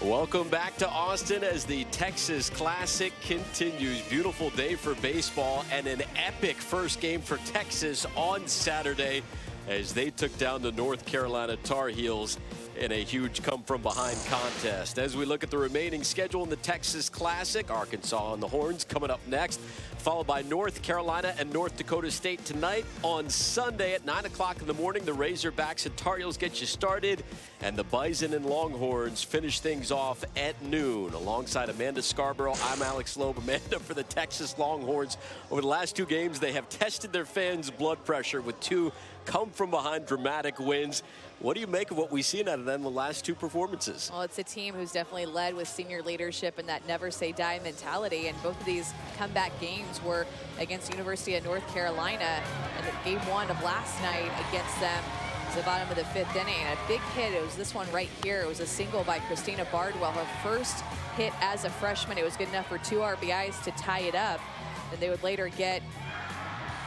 Welcome back to Austin as the Texas Classic continues. Beautiful day for baseball and an epic first game for Texas on Saturday as they took down the North Carolina Tar Heels in a huge come-from-behind contest. As we look at the remaining schedule in the Texas Classic, Arkansas on the horns coming up next, followed by North Carolina and North Dakota State tonight. On Sunday at 9 o'clock in the morning, the Razorbacks and Tar Heels get you started, and the Bison and Longhorns finish things off at noon. Alongside Amanda Scarborough, I'm Alex Loeb. Amanda, for the Texas Longhorns, over the last two games, they have tested their fans' blood pressure with two come-from-behind dramatic wins. What do you make of what we've seen out of them the last two performances? Well, it's a team who's definitely led with senior leadership and that never-say-die mentality. And both of these comeback games were against University of North Carolina. And game one of last night against them was the bottom of the fifth inning. And a big hit, it was this one right here. It was a single by Christina Bardwell. Her first hit as a freshman. It was good enough for 2 RBIs to tie it up. Then they would later get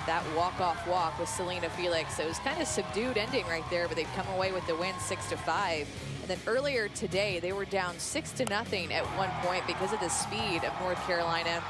that walk-off walk with Selena Felix. So it was kind of subdued ending right there, but they've come away with the win 6-5. And then earlier today, they were down 6-0 at one point because of the speed of North Carolina.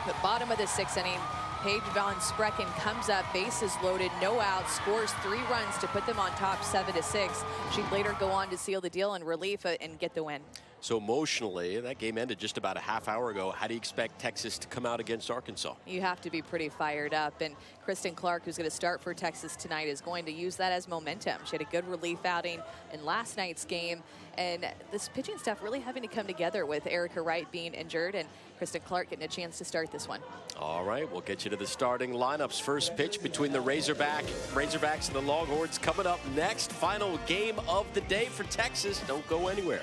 But bottom of the sixth inning, Paige Von Sprecken comes up, bases loaded, no outs, scores 3 runs to put them on top 7-6. She'd later go on to seal the deal in relief and get the win. So emotionally, that game ended just about a half hour ago. How do you expect Texas to come out against Arkansas? You have to be pretty fired up. And Kristen Clark, who's going to start for Texas tonight, is going to use that as momentum. She had a good relief outing in last night's game. And this pitching staff really having to come together with Erica Wright being injured and Kristen Clark getting a chance to start this one. All right, we'll get you to the starting lineups. First pitch between the Razorbacks and the Longhorns coming up next. Final game of the day for Texas. Don't go anywhere.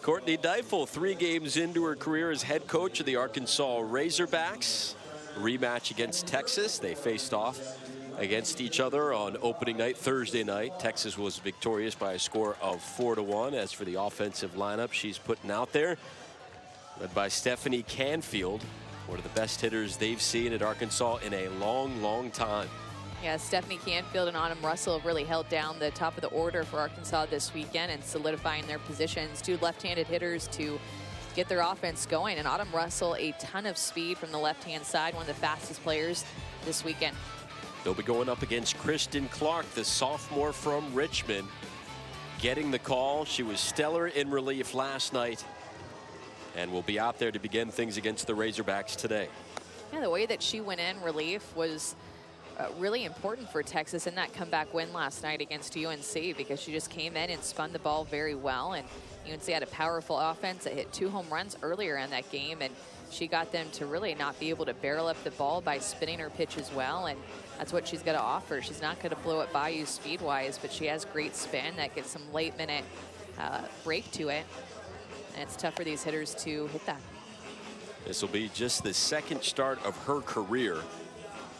Courtney Deifel, 3 games into her career as head coach of the Arkansas Razorbacks. Rematch against Texas. They faced off against each other on opening night, Thursday night. Texas was victorious by a score of 4-1. As for the offensive lineup she's putting out there, led by Stephanie Canfield, one of the best hitters they've seen at Arkansas in a long, long time. Yeah, Stephanie Canfield and Autumn Russell have really held down the top of the order for Arkansas this weekend and solidifying their positions. 2 left-handed hitters to get their offense going. And Autumn Russell, a ton of speed from the left-hand side, one of the fastest players this weekend. They'll be going up against Kristen Clark, the sophomore from Richmond, getting the call. She was stellar in relief last night and will be out there to begin things against the Razorbacks today. Yeah, the way that she went in relief was really important for Texas in that comeback win last night against UNC, because she just came in and spun the ball very well. And UNC had a powerful offense that hit 2 home runs earlier in that game, and she got them to really not be able to barrel up the ball by spinning her pitch as well. And that's what she's going to offer. She's not going to blow it by you speed-wise, but she has great spin that gets some late-minute break to it. And it's tough for these hitters to hit that. This will be just the second start of her career.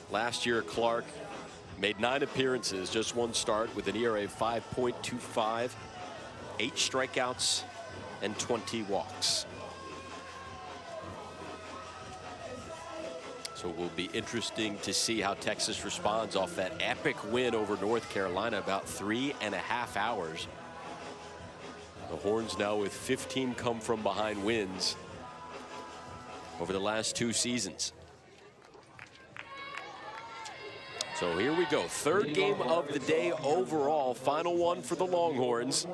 Last year, Clark made 9 appearances, just 1 start with an ERA of 5.25, 8 strikeouts, and 20 walks. So it will be interesting to see how Texas responds off that epic win over North Carolina, about 3.5 hours. The Horns now with 15 come-from-behind wins over the last 2 seasons. So here we go, 3rd game of the day overall, final one for the Longhorns.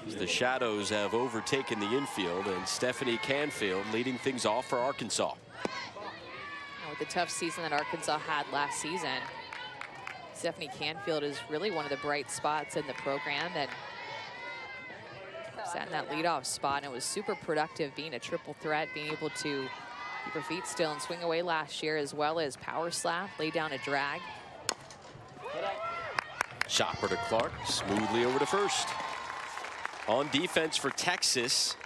The Shadows have overtaken the infield, and Stephanie Canfield leading things off for Arkansas. With the tough season that Arkansas had last season, Stephanie Canfield is really one of the bright spots in the program, and sat in that leadoff spot, and it was super productive, being a triple threat, being able to keep her feet still and swing away last year, as well as power slap, lay down a drag. Chopper to Clark, smoothly over to first. On defense for Texas,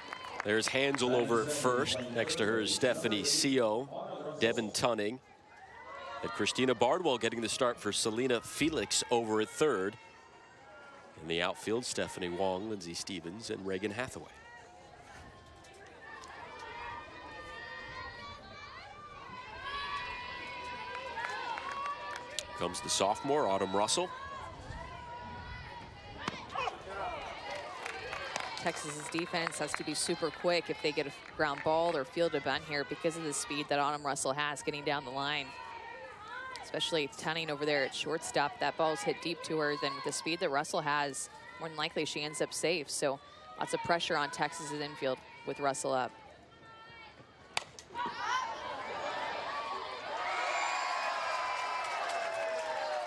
there's Hansel over at first. Next to her is Stephanie Seo, Devin Tunning, and Christina Bardwell getting the start for Selena Felix over at third. In the outfield, Stephanie Wong, Lindsay Stevens, and Reagan Hathaway. Comes the sophomore, Autumn Russell. Texas's defense has to be super quick if they get a ground ball or field a bunt here because of the speed that Autumn Russell has getting down the line. Especially Tunning over there at shortstop. That ball's hit deep to her. Then with the speed that Russell has, more than likely she ends up safe. So lots of pressure on Texas's infield with Russell up.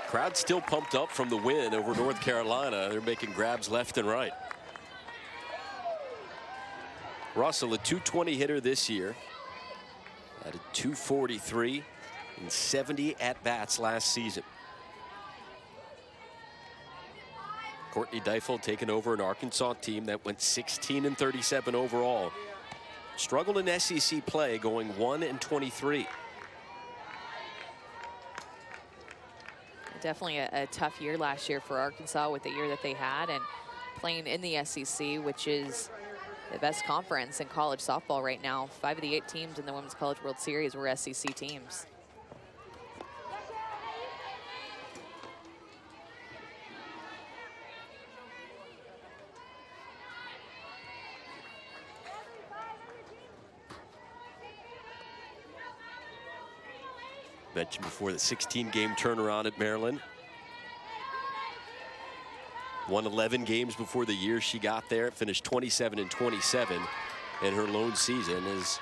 Crowd still pumped up from the win over North Carolina. They're making grabs left and right. Russell, a .220 hitter this year, at a .243 in 70 at-bats last season. Courtney Deifel taking over an Arkansas team that went 16-37 overall. Struggled in SEC play, going 1-23. Definitely a tough year last year for Arkansas with the year that they had, and playing in the SEC, which is the best conference in college softball right now. 5 of the 8 teams in the Women's College World Series were SEC teams. Mentioned before the 16-game turnaround at Maryland. Won 11 games before the year she got there. Finished 27-27 in her lone season as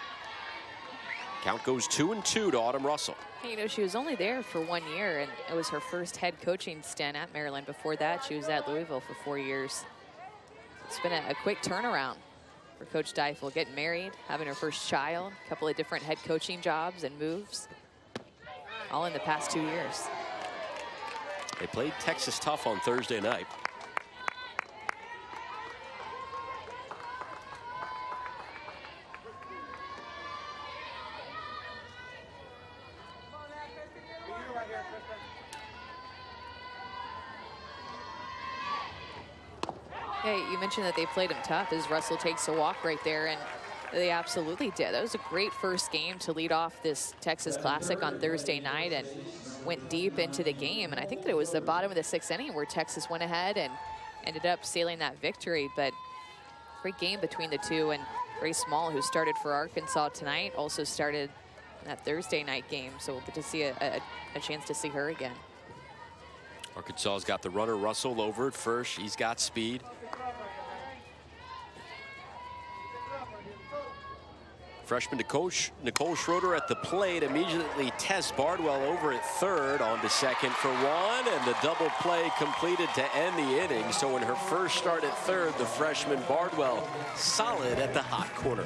count goes 2-2 to Autumn Russell. Hey, you know, she was only there for 1 year, and it was her first head coaching stint at Maryland. Before that, she was at Louisville for 4 years. It's been a quick turnaround for Coach Deifel, getting married, having her first child, a couple of different head coaching jobs and moves, all in the past 2 years. They played Texas tough on Thursday night. Hey, you mentioned that they played him tough as Russell takes a walk right there, and they absolutely did. That was a great first game to lead off this Texas Classic on Thursday night and went deep into the game. And I think that it was the bottom of the 6th inning where Texas went ahead and ended up sealing that victory. But great game between the two, and Grace Small, who started for Arkansas tonight, also started in that Thursday night game. So we'll get to see a chance to see her again. Arkansas's got the runner Russell over at first. She's got speed. Freshman Nicole Schroeder at the plate. Immediately Tess Bardwell over at third, on to second for one, and the double play completed to end the inning. So in her first start at third, the freshman Bardwell solid at the hot corner.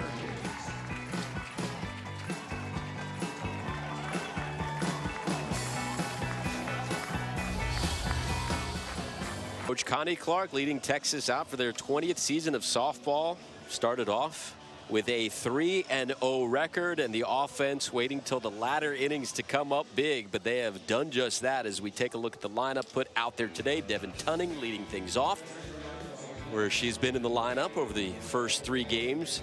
Coach Connie Clark leading Texas out for their 20th season of softball. Started off with a 3-0 record, and the offense waiting till the latter innings to come up big, but they have done just that as we take a look at the lineup put out there today. Devin Tunning leading things off, where she's been in the lineup over the first 3 games.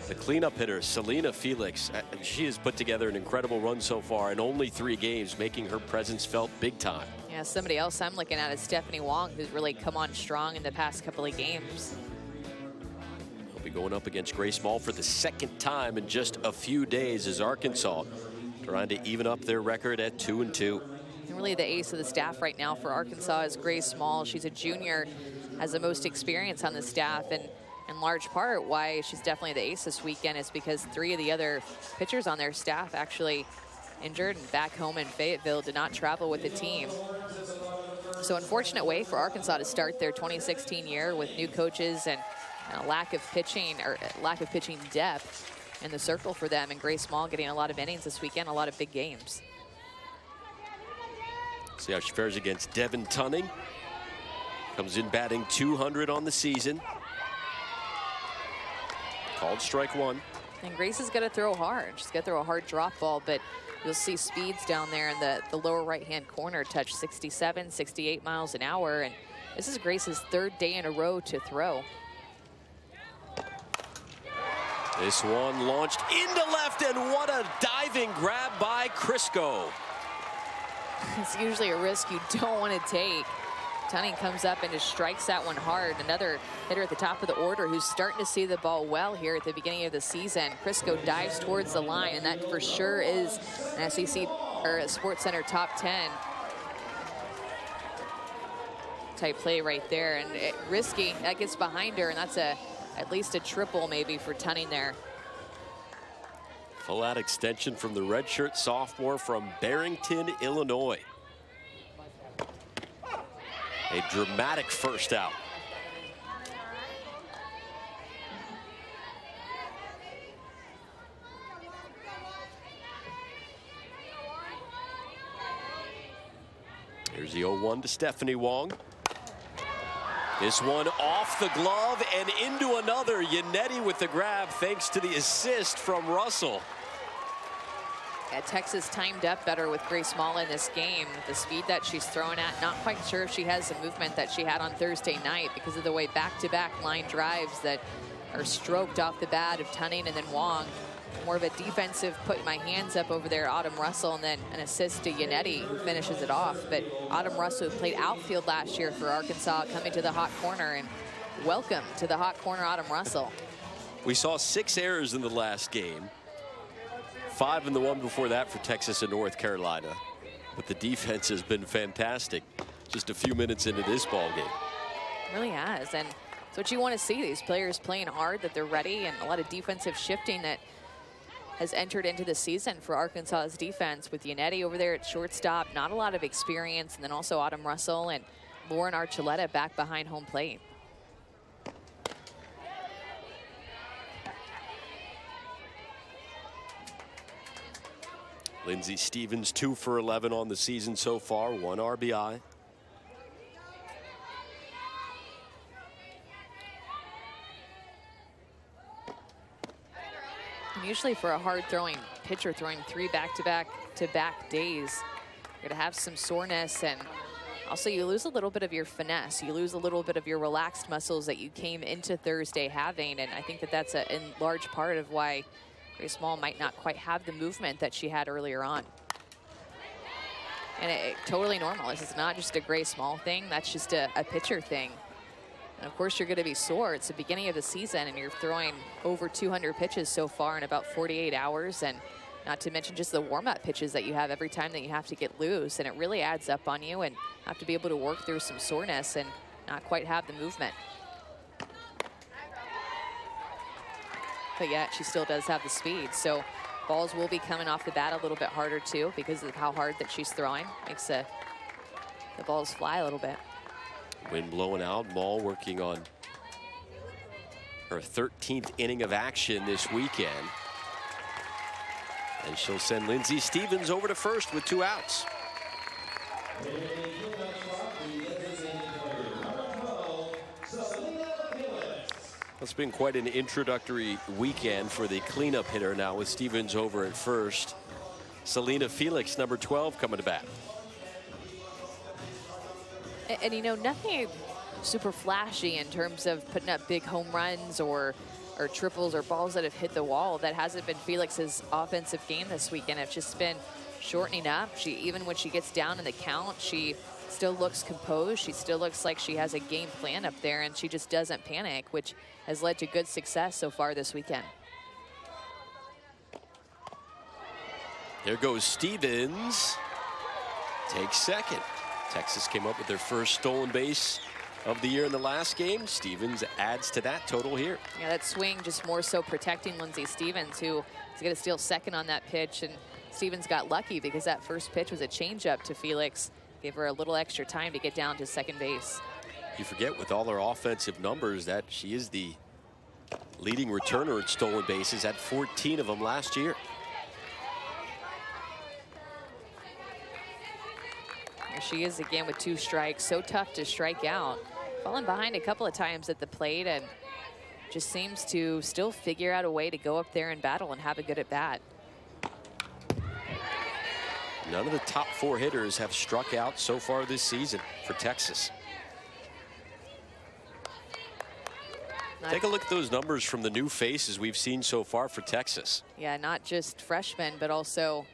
The cleanup hitter, Selena Felix, she has put together an incredible run so far in only 3 games, making her presence felt big time. Yeah, somebody else I'm looking at is Stephanie Wong, who's really come on strong in the past couple of games. They'll be going up against Grace Small for the 2nd time in just a few days as Arkansas trying to even up their record at 2-2. And really the ace of the staff right now for Arkansas is Grace Small. She's a junior, has the most experience on the staff, and in large part why she's definitely the ace this weekend is because 3 of the other pitchers on their staff actually injured and back home in Fayetteville, did not travel with the team. So unfortunate way for Arkansas to start their 2016 year with new coaches and a lack of pitching depth in the circle for them, and Grace Small getting a lot of innings this weekend, a lot of big games. See how she fares against Devin Tunning. Comes in batting 200 on the season. Called strike 1. And Grace has got to throw hard. She's got to throw a hard drop ball, but you'll see speeds down there in the lower right-hand corner touch 67, 68 miles an hour, and this is Grace's 3rd day in a row to throw. This one launched into left, and what a diving grab by Crisco. It's usually a risk you don't want to take. Tunning comes up and just strikes that one hard. Another hitter at the top of the order who's starting to see the ball well here at the beginning of the season. Crisco dives towards the line, and that for sure is an SEC or a Sports Center top 10 type play right there. And risky, that gets behind her, and that's at least a triple maybe for Tunning there. Full out extension from the redshirt sophomore from Barrington, Illinois. A dramatic first out. Here's the 0-1 to Stephanie Wong. This one off the glove and into another. Yannetti with the grab thanks to the assist from Russell. Yeah, Texas timed up better with Grace Mall in this game. The speed that she's throwing at, not quite sure if she has the movement that she had on Thursday night because of the way back-to-back line drives that are stroked off the bat of Tunning and then Wong. More of a defensive, put my hands up over there, Autumn Russell, and then an assist to Yannetti, who finishes it off. But Autumn Russell, who played outfield last year for Arkansas, coming to the hot corner, and welcome to the hot corner, Autumn Russell. We saw 6 errors in the last game. 5 in the one before that for Texas and North Carolina. But the defense has been fantastic just a few minutes into this ball game. It really has, and it's what you want to see. These players playing hard, that they're ready, and a lot of defensive shifting that has entered into the season for Arkansas's defense with Yannetti over there at shortstop. Not a lot of experience, and then also Autumn Russell and Lauren Archuleta back behind home plate. Lindsey Stevens 2 for 11 on the season so far, 1 RBI. And usually for a hard throwing pitcher throwing 3 back-to-back days, you're gonna have some soreness, and also you lose a little bit of your finesse. You lose a little bit of your relaxed muscles that you came into Thursday having, and I think that that's in large part of why Grace Mall might not quite have the movement that she had earlier on. And it totally normal. This is not just a Grace Mall thing. That's just a pitcher thing. And of course, you're going to be sore. It's the beginning of the season, and you're throwing over 200 pitches so far in about 48 hours. And not to mention just the warm-up pitches that you have every time that you have to get loose. And it really adds up on you, and have to be able to work through some soreness and not quite have the movement. But yet she still does have the speed. So balls will be coming off the bat a little bit harder too because of how hard that she's throwing. Makes the balls fly a little bit. Wind blowing out. Mall working on her 13th inning of action this weekend. And she'll send Lindsey Stevens over to first with 2 outs. It's been quite an introductory weekend for the cleanup hitter now with Stevens over at first. Selena Felix, number 12, coming to bat. And you know, nothing super flashy in terms of putting up big home runs or triples or balls that have hit the wall. That hasn't been Felix's offensive game this weekend. It's just been shortening up. Even when she gets down in the count, she still looks composed. She still looks like she has a game plan up there, and she just doesn't panic, which has led to good success so far this weekend. There goes Stevens. Takes second. Texas came up with their first stolen base of the year in the last game. Stevens adds to that total here. Yeah, that swing just more so protecting Lindsey Stevens, who is going to steal second on that pitch. And Stevens got lucky because that first pitch was a changeup to Felix. Gave her a little extra time to get down to second base. You forget with all her offensive numbers that she is the leading returner at stolen bases, at 14 of them last year. Here she is again with 2 strikes. So tough to strike out. Falling behind a couple of times at the plate, and just seems to still figure out a way to go up there and battle and have a good at bat. None of the top 4 hitters have struck out so far this season for Texas. Take a look at those numbers from the new faces we've seen so far for Texas. Yeah, not just freshmen, but also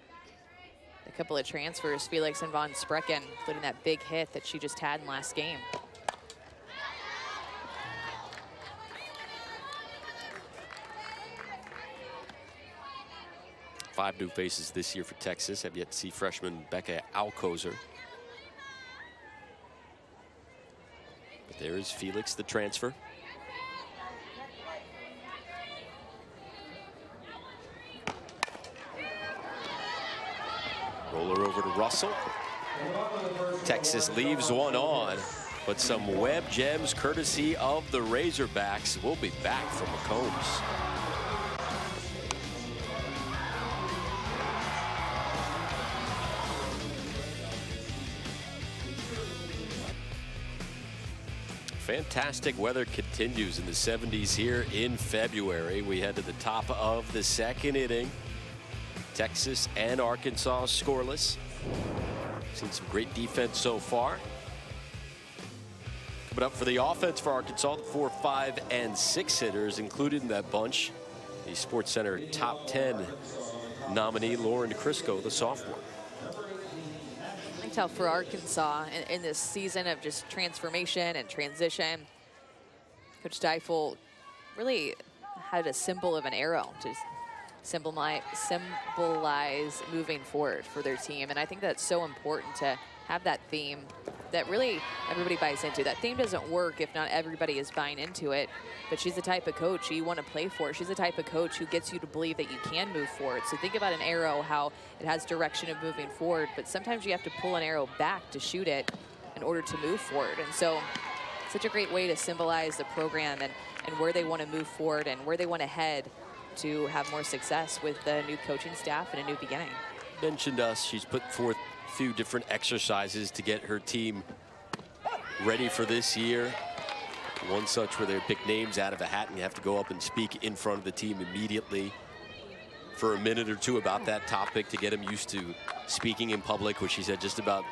a couple of transfers, Felix and Von Sprecken, including that big hit that she just had in last game. Five new faces this year for Texas. Have yet to see freshman Becca Alcozer. But there is Felix, the transfer. Roller over to Russell. Texas leaves one on, but some web gems courtesy of the Razorbacks. Will be back from McCombs. Fantastic weather continues in the 70s here in February. We head to the top of the second inning. Texas and Arkansas scoreless. Seen some great defense so far. Coming up for the offense for Arkansas, the 4, 5, and 6 hitters included in that bunch. The SportsCenter top 10 nominee Lauren Crisco, the sophomore. I can tell for Arkansas in this season of just transformation and transition, Coach Deifel really had a symbol of an arrow to symbolize moving forward for their team. And I think that's so important to have that theme that really everybody buys into. That theme doesn't work if not everybody is buying into it, but she's the type of coach you want to play for. She's the type of coach who gets you to believe that you can move forward. So think about an arrow, how it has direction of moving forward, but sometimes you have to pull an arrow back to shoot it in order to move forward. And so such a great way to symbolize the program and where they want to move forward and where they want to head to have more success with the new coaching staff and a new beginning. Mentioned us, she's put forth a few different exercises to get her team ready for this year. One such where they pick names out of a hat and you have to go up and speak in front of the team immediately for a minute or two about that topic to get them used to speaking in public, which she said just about,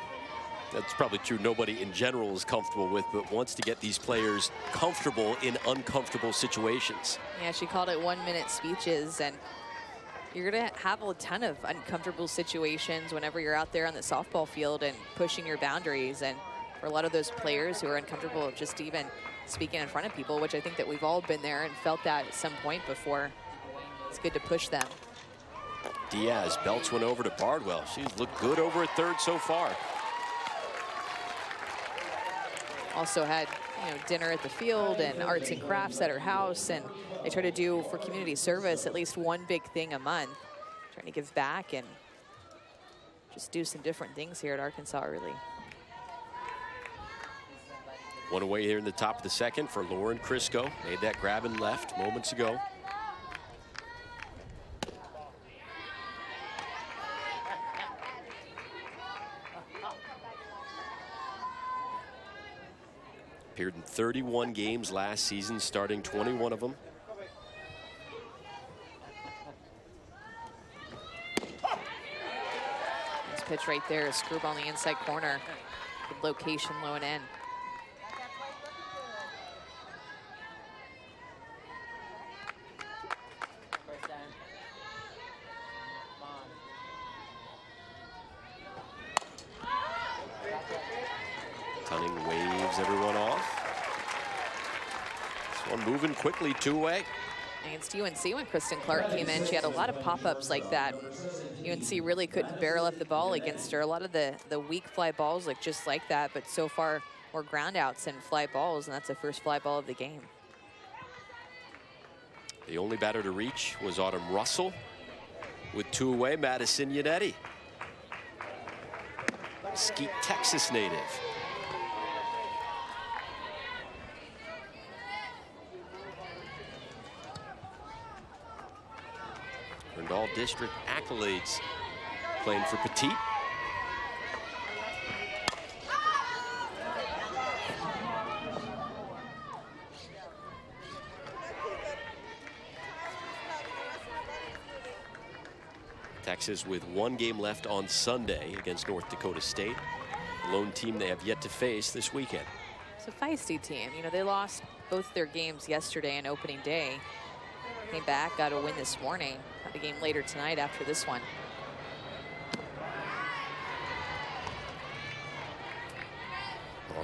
that's probably true, nobody in general is comfortable with, but wants to get these players comfortable in uncomfortable situations. Yeah, she called it 1-minute speeches, and you're going to have a ton of uncomfortable situations whenever you're out there on the softball field and pushing your boundaries. And for a lot of those players who are uncomfortable just even speaking in front of people, which I think that we've all been there and felt that at some point before, it's good to push them. Diaz belts one over to Bardwell. She's looked good over at third so far. Also had, dinner at the field and arts and crafts at her house, and they try to do for community service at least one big thing a month, trying to give back and just do some different things here at Arkansas, really. One away here in the top of the second for Lauren Crisco. Made that grab and left moments ago. Appeared in 31 games last season, starting 21 of them. This pitch right there, a screwball on the inside corner. Good location, low and in. Cunning waves everyone off. This one moving quickly, two-way. Against UNC when Kristen Clark came in, she had a lot of pop-ups like that. UNC really couldn't barrel up the ball against her. A lot of the weak fly balls look just like that, but so far more ground outs and fly balls, and that's the first fly ball of the game. The only batter to reach was Autumn Russell. With two away, Madison Yannetti. Mesquite, Texas native. Earned all district accolades playing for Petite. Texas with one game left on Sunday against North Dakota State. The lone team they have yet to face this weekend. It's a feisty team. They lost both their games yesterday and opening day. Came back, got a win this morning. Have a game later tonight after this one.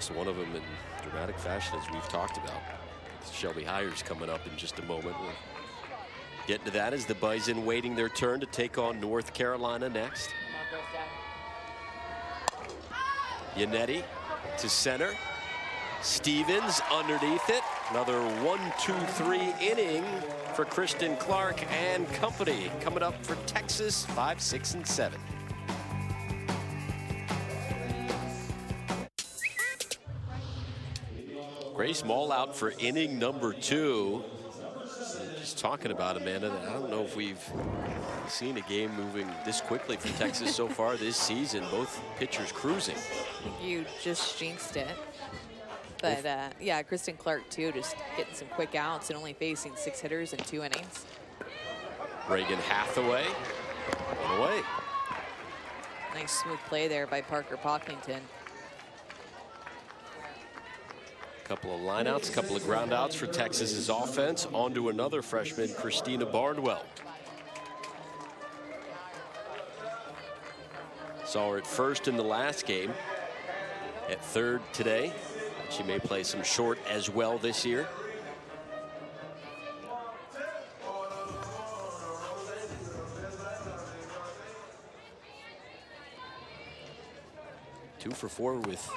lost one of them in dramatic fashion, as we've talked about. Shelby Hires coming up in just a moment. We'll get to that as the Bison waiting their turn to take on North Carolina next. Yannetti to center. Stevens underneath it. Another 1-2-3 inning for Kristen Clark and company. Coming up for Texas, 5, 6, and 7. Grace Mall out for inning number 2. Just talking about Amanda, I don't know if we've seen a game moving this quickly for Texas so far this season. Both pitchers cruising. I think you just jinxed it. But yeah, Kristen Clark too, just getting some quick outs and only facing 6 hitters in 2 innings. Reagan Hathaway, one away. Nice smooth play there by Parker Pocklington. Couple of lineouts, couple of groundouts for Texas's offense. On to another freshman, Christina Barnwell. Saw her at first in the last game, at third today. She may play some short as well this year. Two for 4 with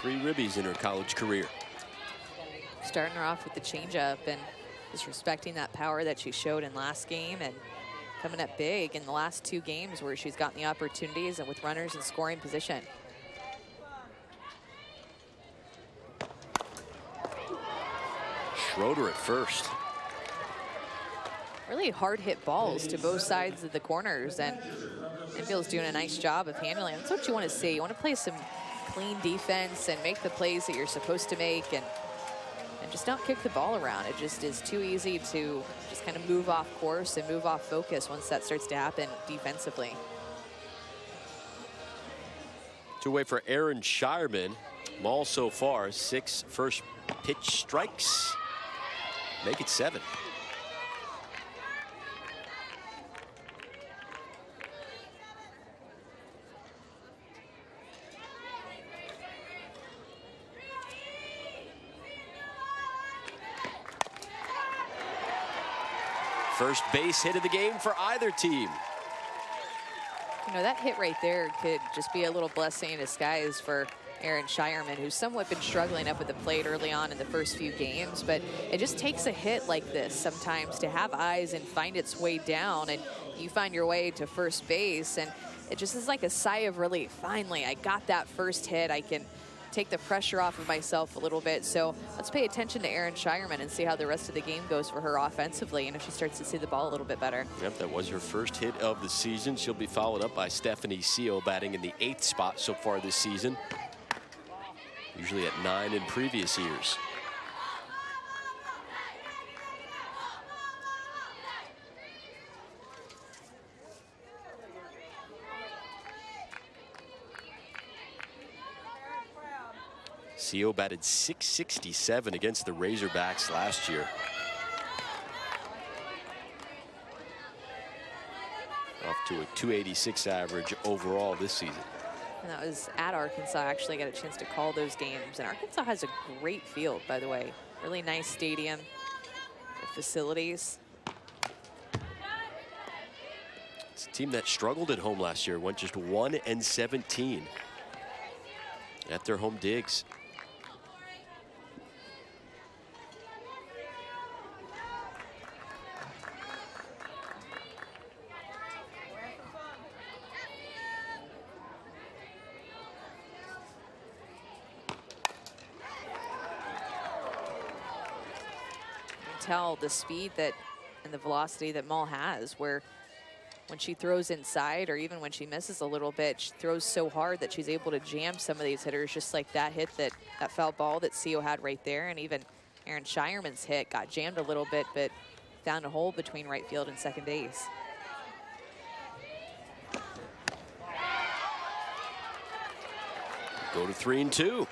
3 ribbies in her college career. Starting her off with the changeup and just respecting that power that she showed in last game and coming up big in the last 2 games where she's gotten the opportunities and with runners in scoring position. Schroeder at first. Really hard hit balls to both sides of the corners, and Enfield's doing a nice job of handling. That's what you want to see. You want to play some clean defense and make the plays that you're supposed to make, and just don't kick the ball around. It just is too easy to just kind of move off course and move off focus once that starts to happen defensively. 2 away for Aaron Shireman. Maul so far 6 first pitch strikes. Make it 7. First base hit of the game for either team. You know, that hit right there could just be a little blessing in disguise for Aaron Shireman, who's somewhat been struggling up at the plate early on in the first few games, but it just takes a hit like this sometimes to have eyes and find its way down, and you find your way to first base, and it just is like a sigh of relief. Finally, I got that first hit. I can take the pressure off of myself a little bit. So let's pay attention to Aaron Shireman and see how the rest of the game goes for her offensively, and if she starts to see the ball a little bit better. Yep, that was her first hit of the season. She'll be followed up by Stephanie Seo, batting in the 8th spot so far this season. Usually at 9 in previous years. Seo batted .667 against the Razorbacks last year. Off to a .286 average overall this season. And that was at Arkansas. I actually got a chance to call those games. And Arkansas has a great field, by the way. Really nice stadium, facilities. It's a team that struggled at home last year, went just 1-17 at their home digs. Tell the speed that and the velocity that Mull has, where when she throws inside or even when she misses a little bit, she throws so hard that she's able to jam some of these hitters, just like that hit, that foul ball that Seo had right there. And even Aaron Shireman's hit got jammed a little bit, but found a hole between right field and second base. Go to 3-2.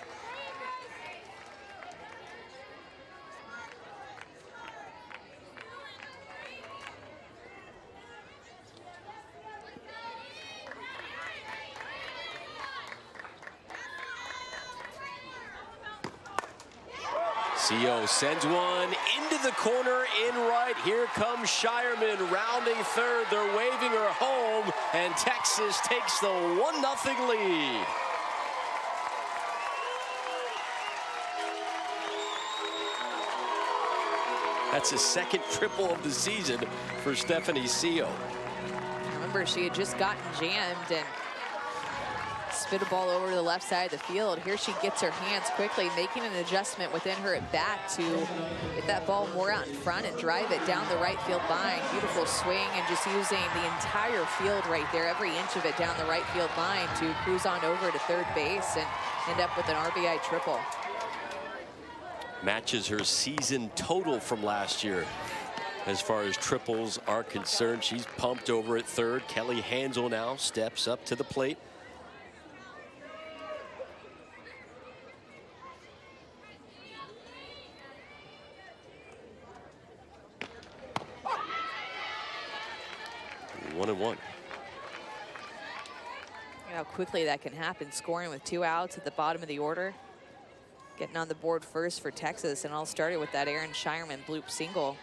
CO sends one into the corner in right. Here comes Shireman rounding third. They're waving her home, and Texas takes the 1-0 lead. That's his second triple of the season for Stephanie CO. Remember, she had just gotten jammed and spit a ball over to the left side of the field. Here she gets her hands quickly, making an adjustment within her at bat to get that ball more out in front and drive it down the right field line. Beautiful swing, and just using the entire field right there, every inch of it down the right field line to cruise on over to third base and end up with an RBI triple. Matches her season total from last year as far as triples are concerned. She's pumped over at third. Kelly Hansel now steps up to the plate. One and one. You know how quickly that can happen, scoring with 2 outs at the bottom of the order. Getting on the board first for Texas, and all started with that Aaron Shireman bloop single.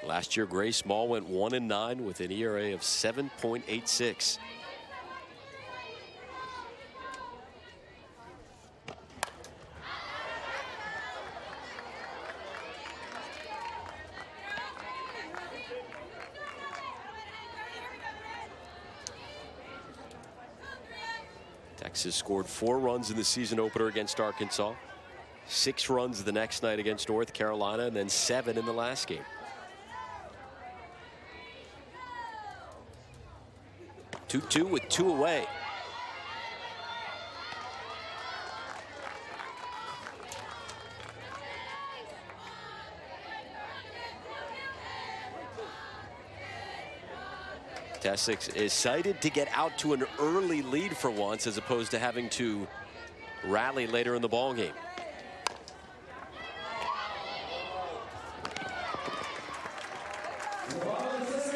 Last year, Grace Small went 1-9 with an ERA of 7.86. Texas scored 4 runs in the season opener against Arkansas, 6 runs the next night against North Carolina, and then 7 in the last game. 2-2 with 2 away. Texas is excited to get out to an early lead for once, as opposed to having to rally later in the ball game.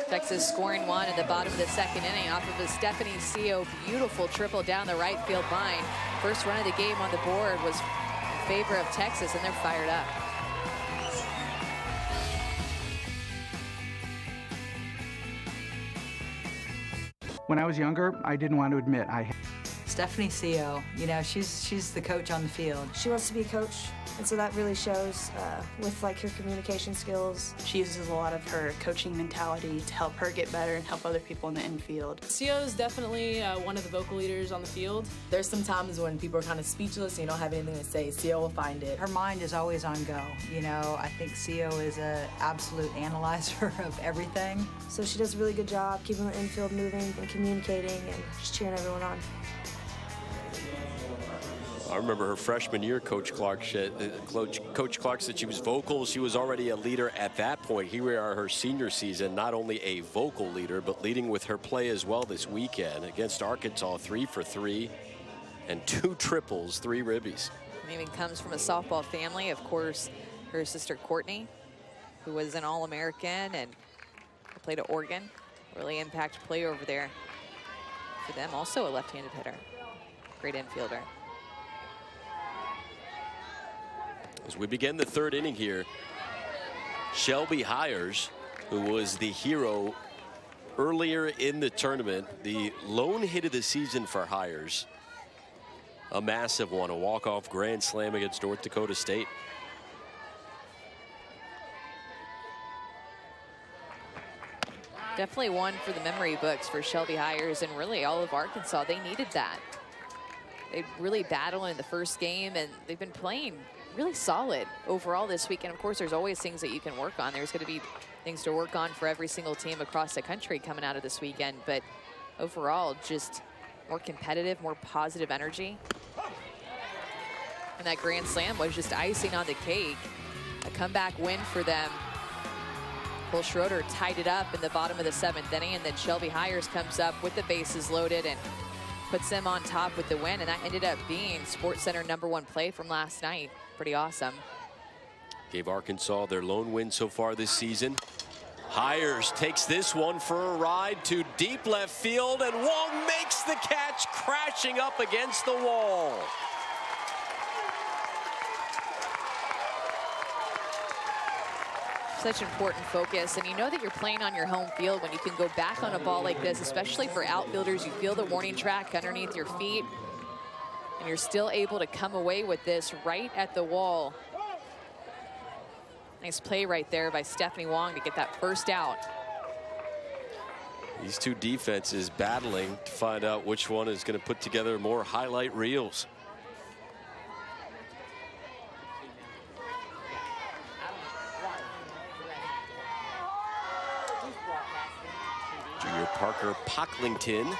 Texas scoring 1 at the bottom of the second inning off of a Stephanie CO beautiful triple down the right field line. First run of the game on the board was in favor of Texas, and they're fired up. When I was younger, I didn't want to admit Stephanie CO, you know, she's the coach on the field. She wants to be a coach, and so that really shows with like her communication skills. She uses a lot of her coaching mentality to help her get better and help other people in the infield. CO is definitely one of the vocal leaders on the field. There's some times when people are kind of speechless and you don't have anything to say. CO will find it. Her mind is always on go. You know, I think CO is an absolute analyzer of everything. So she does a really good job keeping the infield moving and communicating and just cheering everyone on. I remember her freshman year, Coach Clark said she was vocal. She was already a leader at that point. Here we are, her senior season, not only a vocal leader, but leading with her play as well this weekend against Arkansas. 3 for 3 and 2 triples, 3 ribbies. And even comes from a softball family. Of course, her sister Courtney, who was an All-American and played at Oregon. Really impacted play over there for them. Also a left-handed hitter. Great infielder. As we begin the third inning here, Shelby Hires, who was the hero earlier in the tournament, the lone hit of the season for Hires, a massive one, a walk-off grand slam against North Dakota State. Definitely one for the memory books for Shelby Hires and really all of Arkansas. They needed that. They really battled in the first game, and they've been playing really solid overall this weekend. Of course, there's always things that you can work on. There's going to be things to work on for every single team across the country coming out of this weekend. But overall, just more competitive, more positive energy. And that grand slam was just icing on the cake. A comeback win for them. Cole Schroeder tied it up in the bottom of the 7th inning, and then Shelby Hires comes up with the bases loaded and puts them on top with the win, and that ended up being SportsCenter #1 play from last night. Pretty awesome. Gave Arkansas their lone win so far this season. Hires takes this one for a ride to deep left field, and Wong makes the catch, crashing up against the wall. Such important focus, and you know that you're playing on your home field when you can go back on a ball like this, especially for outfielders. You feel the warning track underneath your feet, and you're still able to come away with this right at the wall. Nice play right there by Stephanie Wong to get that first out. These two defenses battling to find out which one is going to put together more highlight reels. Junior Parker Pocklington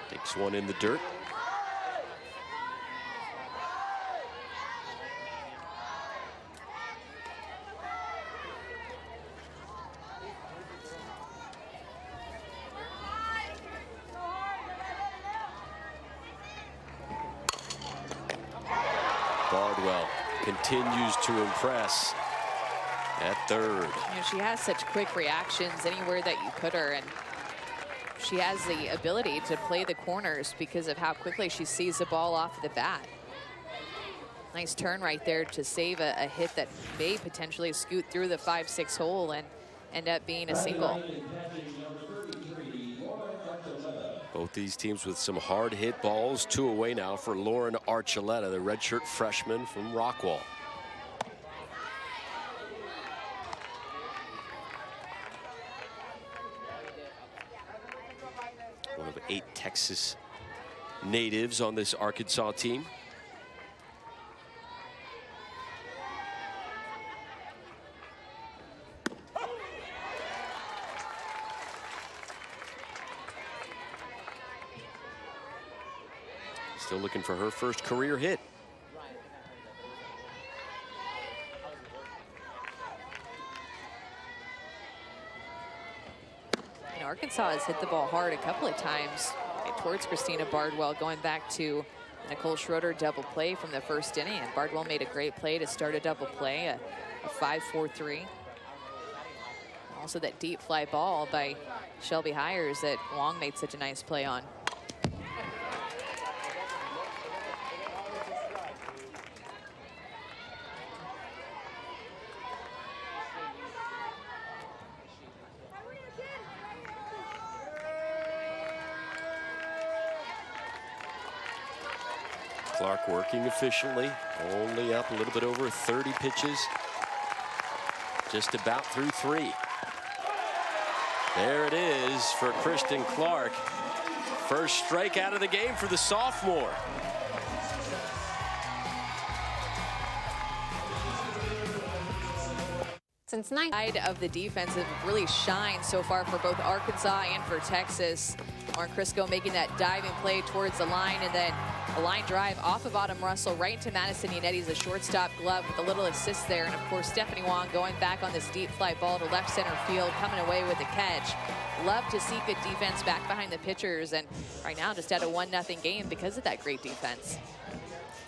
takes one in the dirt. Bardwell continues to impress at third. You know, she has such quick reactions anywhere that you put her, and she has the ability to play the corners because of how quickly she sees the ball off of the bat. Nice turn right there to save a hit that may potentially scoot through the 5-6 hole and end up being a single. Both these teams with some hard hit balls. 2 away now for Lauren Archuleta, the redshirt freshman from Rockwall. One of 8 Texas natives on this Arkansas team. Still looking for her first career hit. You know, Arkansas has hit the ball hard a couple of times towards Christina Bardwell, going back to Nicole Schroeder double play from the first inning. And Bardwell made a great play to start a double play, a 5-4-3. Also that deep fly ball by Shelby Hires that Wong made such a nice play on. Clark working efficiently, only up a little bit over 30 pitches, just about through 3. There it is for Kristen Clark. First strikeout of the game for the sophomore. Since side of the defense have really shined so far for both Arkansas and for Texas. Lauren Crisco making that diving play towards the line, and then a line drive off of Autumn Russell right into Madison Yanetti's a shortstop glove with a little assist there. And of course, Stephanie Wong going back on this deep fly ball to left center field, coming away with a catch. Love to see good defense back behind the pitchers, and right now just at a 1-0 game because of that great defense.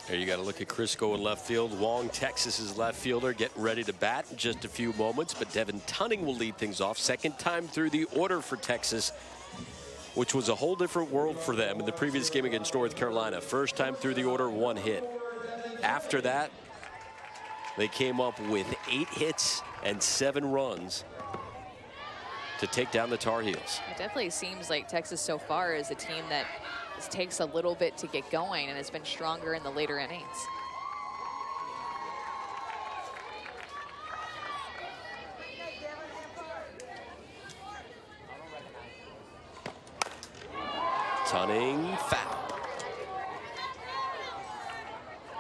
Here you got to look at Crisco in left field. Wong, Texas's left fielder, getting ready to bat in just a few moments. But Devin Tunning will lead things off. Second time through the order for Texas, which was a whole different world for them in the previous game against North Carolina. First time through the order, 1 hit. After that, they came up with 8 hits and 7 runs to take down the Tar Heels. It definitely seems like Texas so far is a team that takes a little bit to get going and has been stronger in the later innings. Tunning foul.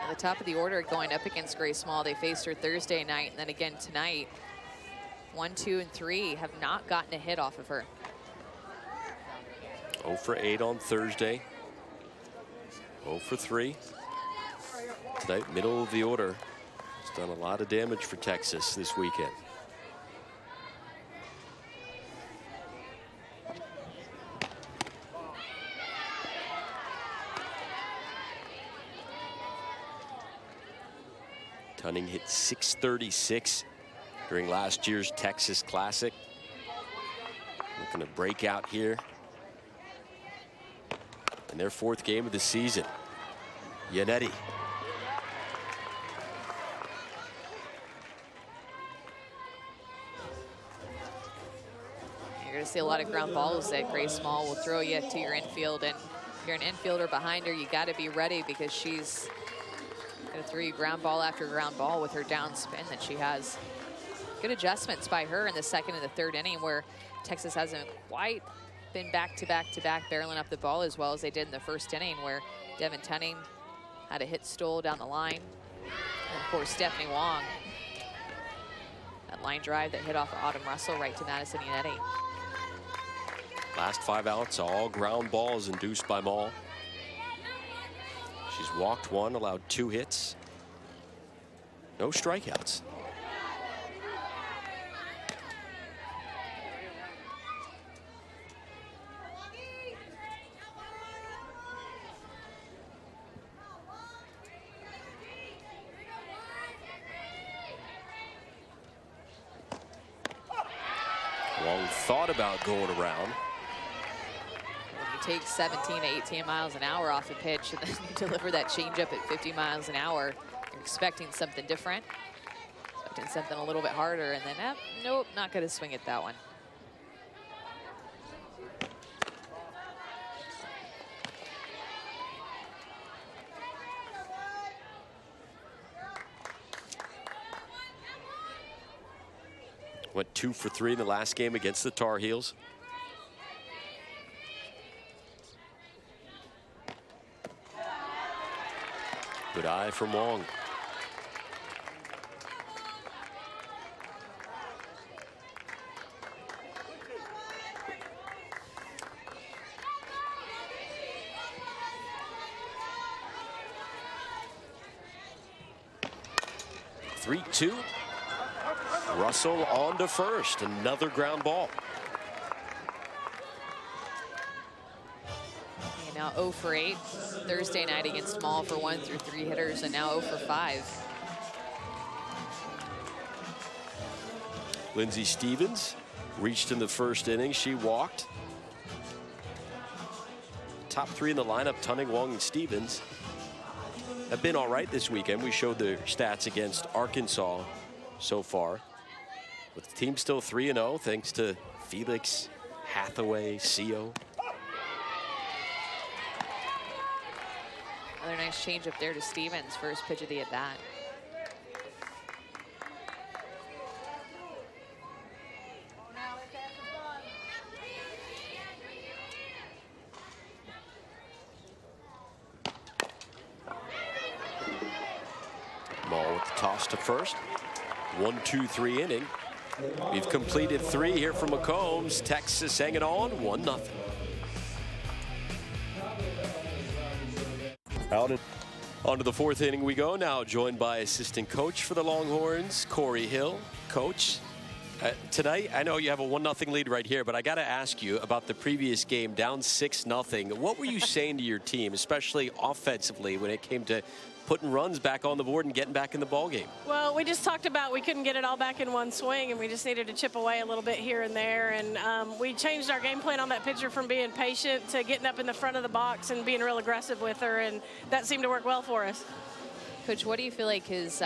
At the top of the order going up against Grace Small. They faced her Thursday night and then again tonight. 1, 2, and 3 have not gotten a hit off of her. 0 for 8 on Thursday. 0 for 3. Tonight, middle of the order. It's done a lot of damage for Texas this weekend. Tunning hit .636 during last year's Texas Classic. Looking to break out here in their 4th game of the season. Yannetti. You're going to see a lot of ground balls that Grace Small will throw you to your infield. And if you're an infielder behind her, you got to be ready because she's going to throw you ground ball after ground ball with her down spin that she has. Good adjustments by her in the 2nd and the 3rd inning, where Texas hasn't quite been back to back barreling up the ball as well as they did in the 1st inning, where Devin Tunning had a hit stole down the line. And of course, Stephanie Wong, that line drive that hit off of Autumn Russell right to Madison Yannetti. Last 5 outs, all ground balls induced by Mall. She's walked 1, allowed 2 hits. No strikeouts. Wong thought about going around. Take 17 to 18 miles an hour off a pitch and then you deliver that changeup at 50 miles an hour. You're expecting something different, expecting something a little bit harder, and then nope, not going to swing at that one. Went 2 for 3 in the last game against the Tar Heels. Good eye from Wong. (3-2). Russell on to first. Another ground ball. Now 0 for 8 Thursday night against Mall for 1 through 3 hitters, and now 0 for 5. Lindsey Stevens reached in the 1st inning. She walked. Top 3 in the lineup, Tunning, Wong, and Stevens, have been all right this weekend. We showed their stats against Arkansas so far. But the team still 3-0 thanks to Felix, Hathaway, CO. Another nice change up there to Stevens, first pitch of the at-bat. Ball with the toss to first. 1-2-3 inning. We've completed 3 here from McCombs. Texas hanging on 1-0. On to the 4th inning we go now, joined by assistant coach for the Longhorns, Corey Hill. Coach, tonight I know you have a 1-0 lead right here, but I got to ask you about the previous game, down 6-0. What were you saying to your team, especially offensively, when it came to putting runs back on the board and getting back in the ball game? Well, we just talked about we couldn't get it all back in one swing, and we just needed to chip away a little bit here and there. And we changed our game plan on that pitcher from being patient to getting up in the front of the box and being real aggressive with her, and that seemed to work well for us. Coach, what do you feel like has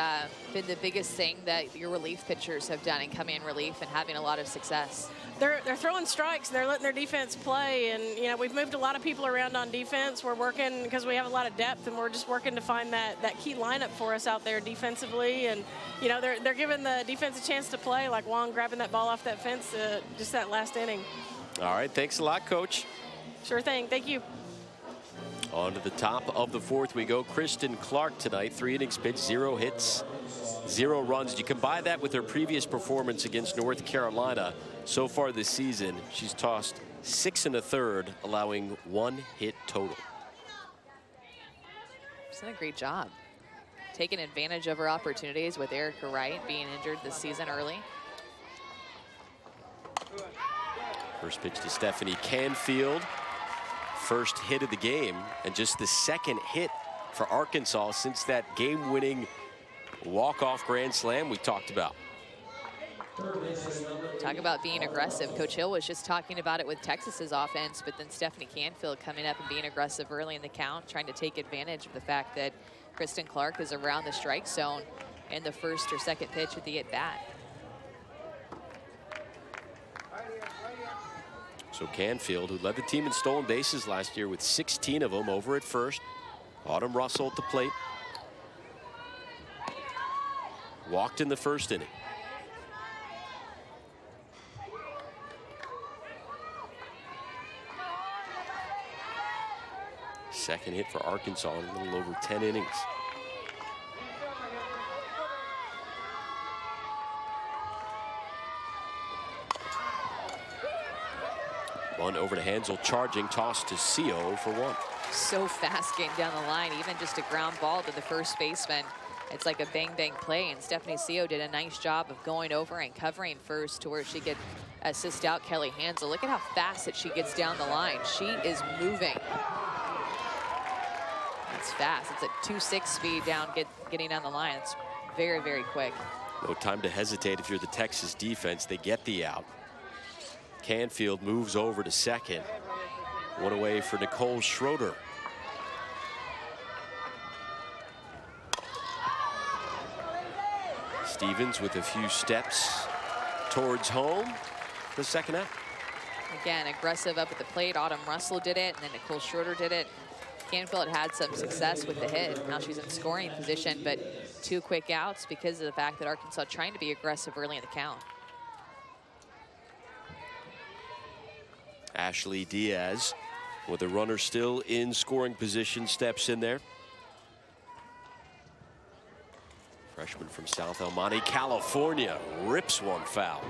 been the biggest thing that your relief pitchers have done in coming in relief and having a lot of success? They're throwing strikes, and they're letting their defense play. And, you know, we've moved a lot of people around on defense. We're working because we have a lot of depth, and we're just working to find that key lineup for us out there defensively. And, you know, they're giving the defense a chance to play, like Wong grabbing that ball off that fence just that last inning. All right, thanks a lot, Coach. Sure thing. Thank you. On to the top of the 4th we go. Kristen Clark tonight, 3 innings pitched, 0 hits, 0 runs. You combine that with her previous performance against North Carolina. So far this season, she's tossed 6 1/3, allowing 1 hit total. She's done a great job. Taking advantage of her opportunities with Erica Wright being injured this season early. First pitch to Stephanie Canfield. First hit of the game, and just the 2nd hit for Arkansas since that game-winning walk-off grand slam we talked about. Talk about being aggressive. Coach Hill was just talking about it with Texas's offense, but then Stephanie Canfield coming up and being aggressive early in the count, trying to take advantage of the fact that Kristen Clark is around the strike zone in the first or second pitch of the at-bat. So Canfield, who led the team in stolen bases last year with 16 of them, over at first. Autumn Russell at the plate. Walked in the first inning. Second hit for Arkansas in a little over 10 innings. One over to Hansel, charging, toss to CO for one. So fast getting down the line, even just a ground ball to the first baseman. It's like a bang-bang play, and Stephanie CO did a nice job of going over and covering first to where she could assist out Kelly Hansel. Look at how fast that she gets down the line. She is moving. It's fast. It's a 2.6 speed down, getting down the line. It's very, very quick. No time to hesitate if you're the Texas defense. They get the out. Canfield moves over to second. One away for Nicole Schroeder. Stevens with a few steps towards home. The second out. Again, aggressive up at the plate. Autumn Russell did it, and then Nicole Schroeder did it. Canfield had some success with the hit. Now she's in scoring position, but 2 quick outs because of the fact that Arkansas trying to be aggressive early in the count. Ashley Diaz, with the runner still in scoring position, steps in there. Freshman from South El Monte, California, rips one foul.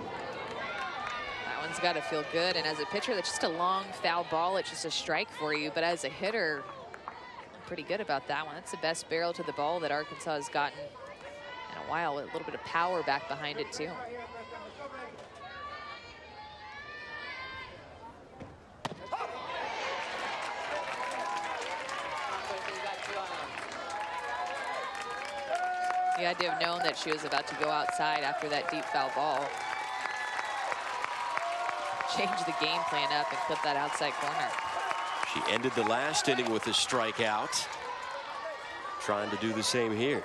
That one's got to feel good. And as a pitcher, that's just a long foul ball. It's just a strike for you. But as a hitter, I'm pretty good about that one. That's the best barrel to the ball that Arkansas has gotten in a while, with a little bit of power back behind it, too. You had to have known that she was about to go outside after that deep foul ball. Change the game plan up and clip that outside corner. She ended the last inning with a strikeout. Trying to do the same here.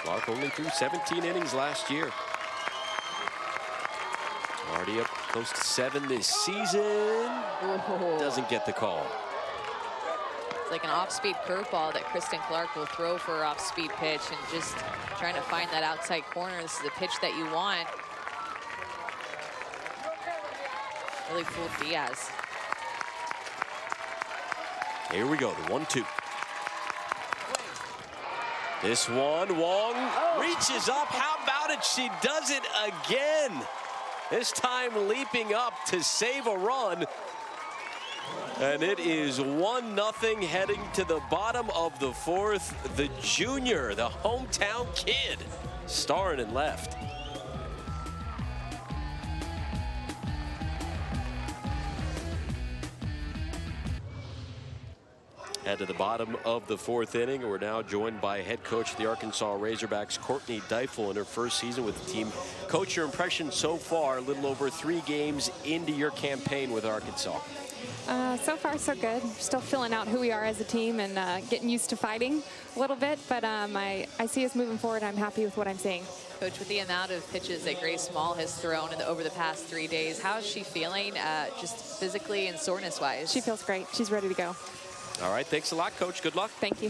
Clark only threw 17 innings last year. Already up close to 7 this season. Whoa. Doesn't get the call. It's like an off-speed curveball that Kristen Clark will throw for her off-speed pitch, and just trying to find that outside corner. This is the pitch that you want. Really fooled Diaz. Here we go, the 1-2. This one, Wong reaches up. How about it? She does it again. This time leaping up to save a run. And it is 1-0 heading to the bottom of the fourth. The junior, the hometown kid, starring in left. Head to the bottom of the fourth inning. We're now joined by head coach of the Arkansas Razorbacks, Courtney Deifel, in her first season with the team. Coach, your impression so far, a little over 3 games into your campaign with Arkansas. So far, so good. Still filling out who we are as a team and getting used to fighting a little bit, but I see us moving forward. I'm happy with what I'm seeing. Coach, with the amount of pitches that Grace Small has thrown over the past 3 days, how is she feeling just physically and soreness-wise? She feels great. She's ready to go. All right, thanks a lot, Coach. Good luck. Thank you.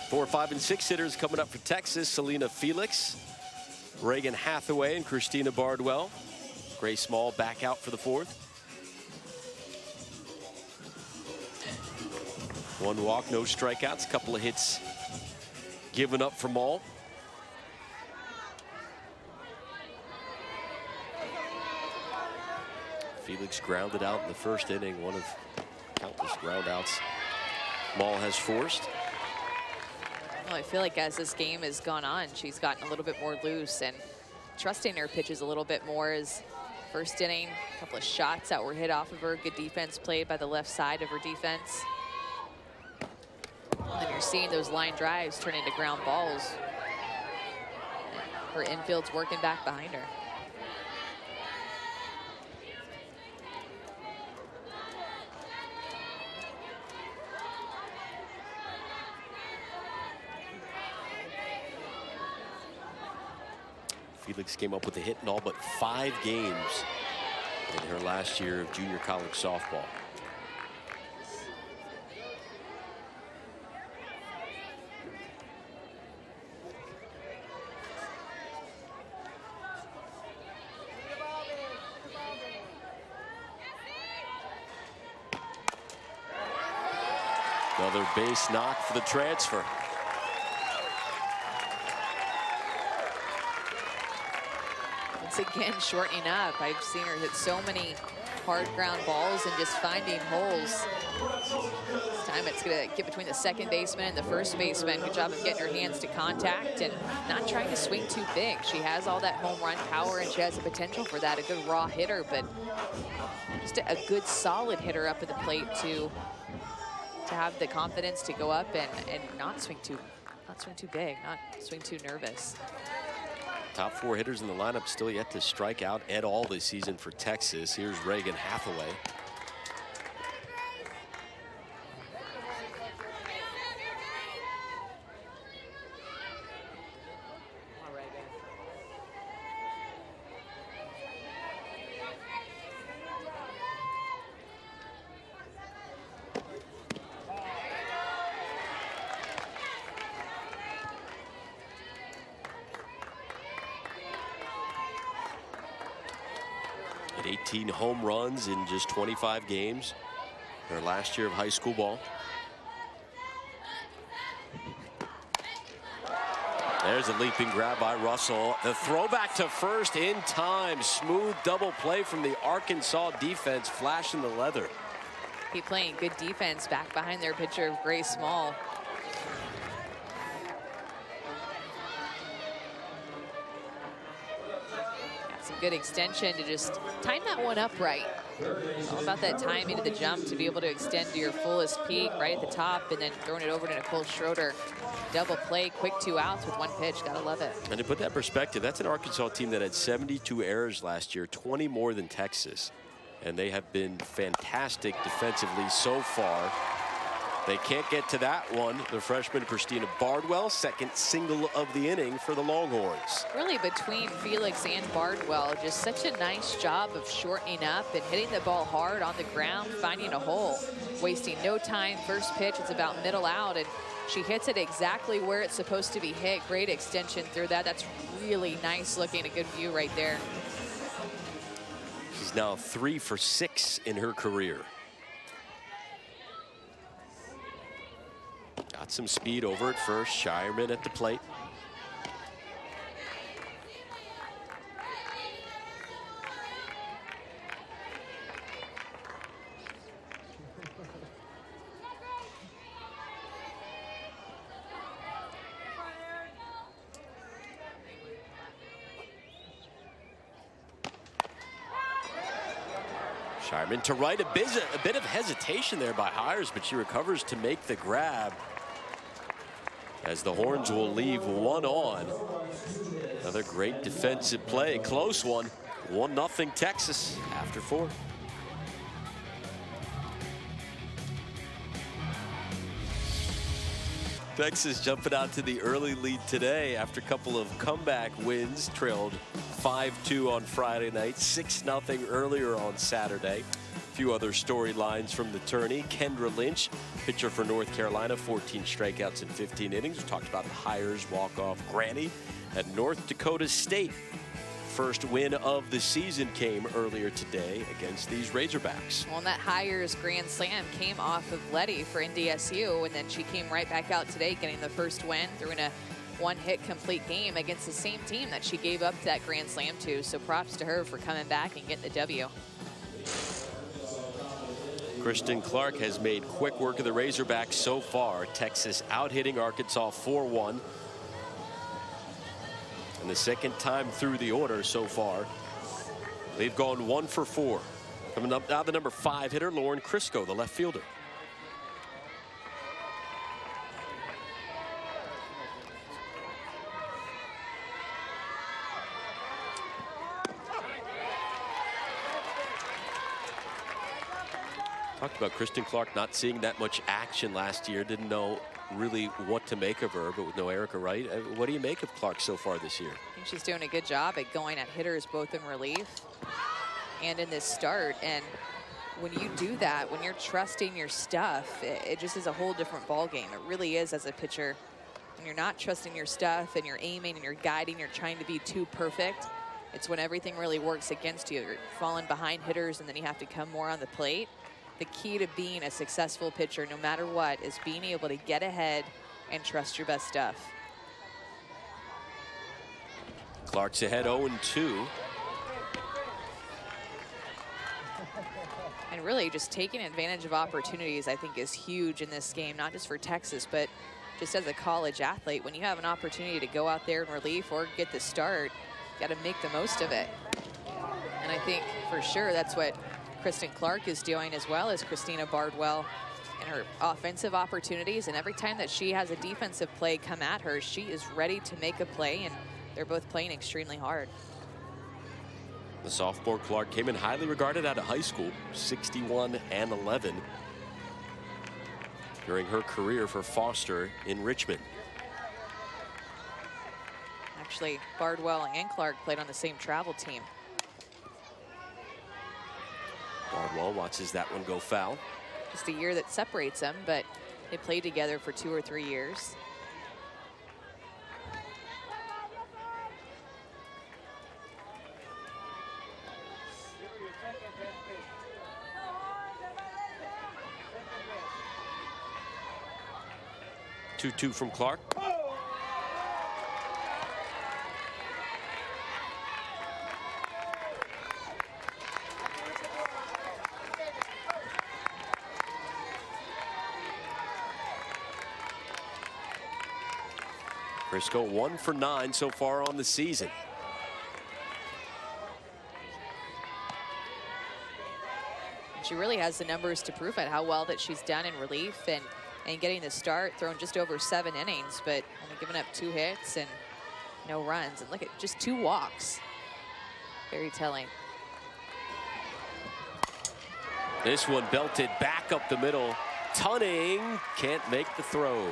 4, 5, and 6 hitters coming up for Texas. Selena Felix, Reagan Hathaway, and Christina Bardwell. Grace Small back out for the fourth. 1 walk, no strikeouts, a couple of hits given up from all. Felix grounded out in the first inning, one of countless groundouts Maul has forced. Well, I feel like as this game has gone on, she's gotten a little bit more loose and trusting her pitches a little bit more. As first inning, a couple of shots that were hit off of her. Good defense played by the left side of her defense. And then you're seeing those line drives turn into ground balls. And her infield's working back behind her. Felix came up with a hit in all but 5 games in her last year of junior college softball. Another base knock for the transfer. Again, shortening up. I've seen her hit so many hard ground balls and just finding holes. This time it's going to get between the second baseman and the first baseman. Good job of getting her hands to contact and not trying to swing too big. She has all that home run power and she has the potential for that. A good raw hitter, but just a good solid hitter up at the plate to have the confidence to go up and not swing too big, not swing too nervous. Top 4 hitters in the lineup still yet to strike out at all this season for Texas. Here's Reagan Hathaway. Hit 18 home runs in just 25 games. Her last year of high school ball. There's a leaping grab by Russell. The throwback to first in time. Smooth double play from the Arkansas defense, flashing the leather. Keep playing good defense back behind their pitcher, Grace Small. Good extension to just time that one up right. It's all about that timing of the jump to be able to extend to your fullest peak right at the top and then throwing it over to Nicole Schroeder. Double play, quick 2 outs with 1 pitch. Gotta love it. And to put that in perspective, that's an Arkansas team that had 72 errors last year, 20 more than Texas. And they have been fantastic defensively so far. They can't get to that one. The freshman Christina Bardwell, second single of the inning for the Longhorns. Really between Felix and Bardwell, just such a nice job of shortening up and hitting the ball hard on the ground, finding a hole, wasting no time. First pitch, it's about middle out, and she hits it exactly where it's supposed to be hit. Great extension through that. That's really nice looking, a good view right there. She's now 3 for 6 in her career. Got some speed over at first. Shireman at the plate. Shireman to right, a bit of hesitation there by Hires, but she recovers to make the grab. As the Horns will leave 1 on. Another great defensive play, close one. 1-0 Texas after 4. Texas jumping out to the early lead today after a couple of comeback wins. Trailed 5-2 on Friday night, 6-0 earlier on Saturday. A few other storylines from the tourney. Kendra Lynch, pitcher for North Carolina, 14 strikeouts in 15 innings. We talked about the Hires walk-off granny at North Dakota State. First win of the season came earlier today against these Razorbacks. Well, and that Hires grand slam came off of Letty for NDSU, and then she came right back out today getting the first win, threw in a 1-hit complete game against the same team that she gave up that grand slam to. So props to her for coming back and getting the W. Kristen Clark has made quick work of the Razorbacks so far. Texas out-hitting Arkansas 4-1. And the second time through the order so far. They've gone 1 for 4. Coming up now, the number 5 hitter, Lauren Crisco, the left fielder. Talked about Kristen Clark not seeing that much action last year. Didn't know really what to make of her, but with no Erica Wright, what do you make of Clark so far this year? I think she's doing a good job at going at hitters both in relief and in this start. And when you do that, when you're trusting your stuff, it just is a whole different ball game. It really is as a pitcher. When you're not trusting your stuff and you're aiming and you're guiding, you're trying to be too perfect, it's when everything really works against you. You're falling behind hitters and then you have to come more on the plate. The key to being a successful pitcher, no matter what, is being able to get ahead and trust your best stuff. Clark's ahead 0-2. And really just taking advantage of opportunities, I think, is huge in this game, not just for Texas, but just as a college athlete. When you have an opportunity to go out there in relief or get the start, you got to make the most of it. And I think for sure that's what Kristen Clark is doing, as well as Christina Bardwell in her offensive opportunities. And every time that she has a defensive play come at her, she is ready to make a play, and they're both playing extremely hard. The sophomore Clark came in highly regarded out of high school, 61-11 during her career for Foster in Richmond. Actually, Bardwell and Clark played on the same travel team. Bardwell watches that one go foul. Just a year that separates them, but they played together for 2 or 3 years. Two from Clark. Crisco 1 for 9 so far on the season. She really has the numbers to prove it, how well that she's done in relief and getting the start, thrown just over 7 innings, but only giving up 2 hits and no runs. And look at just 2 walks. Very telling. This one belted back up the middle. Tunning can't make the throw.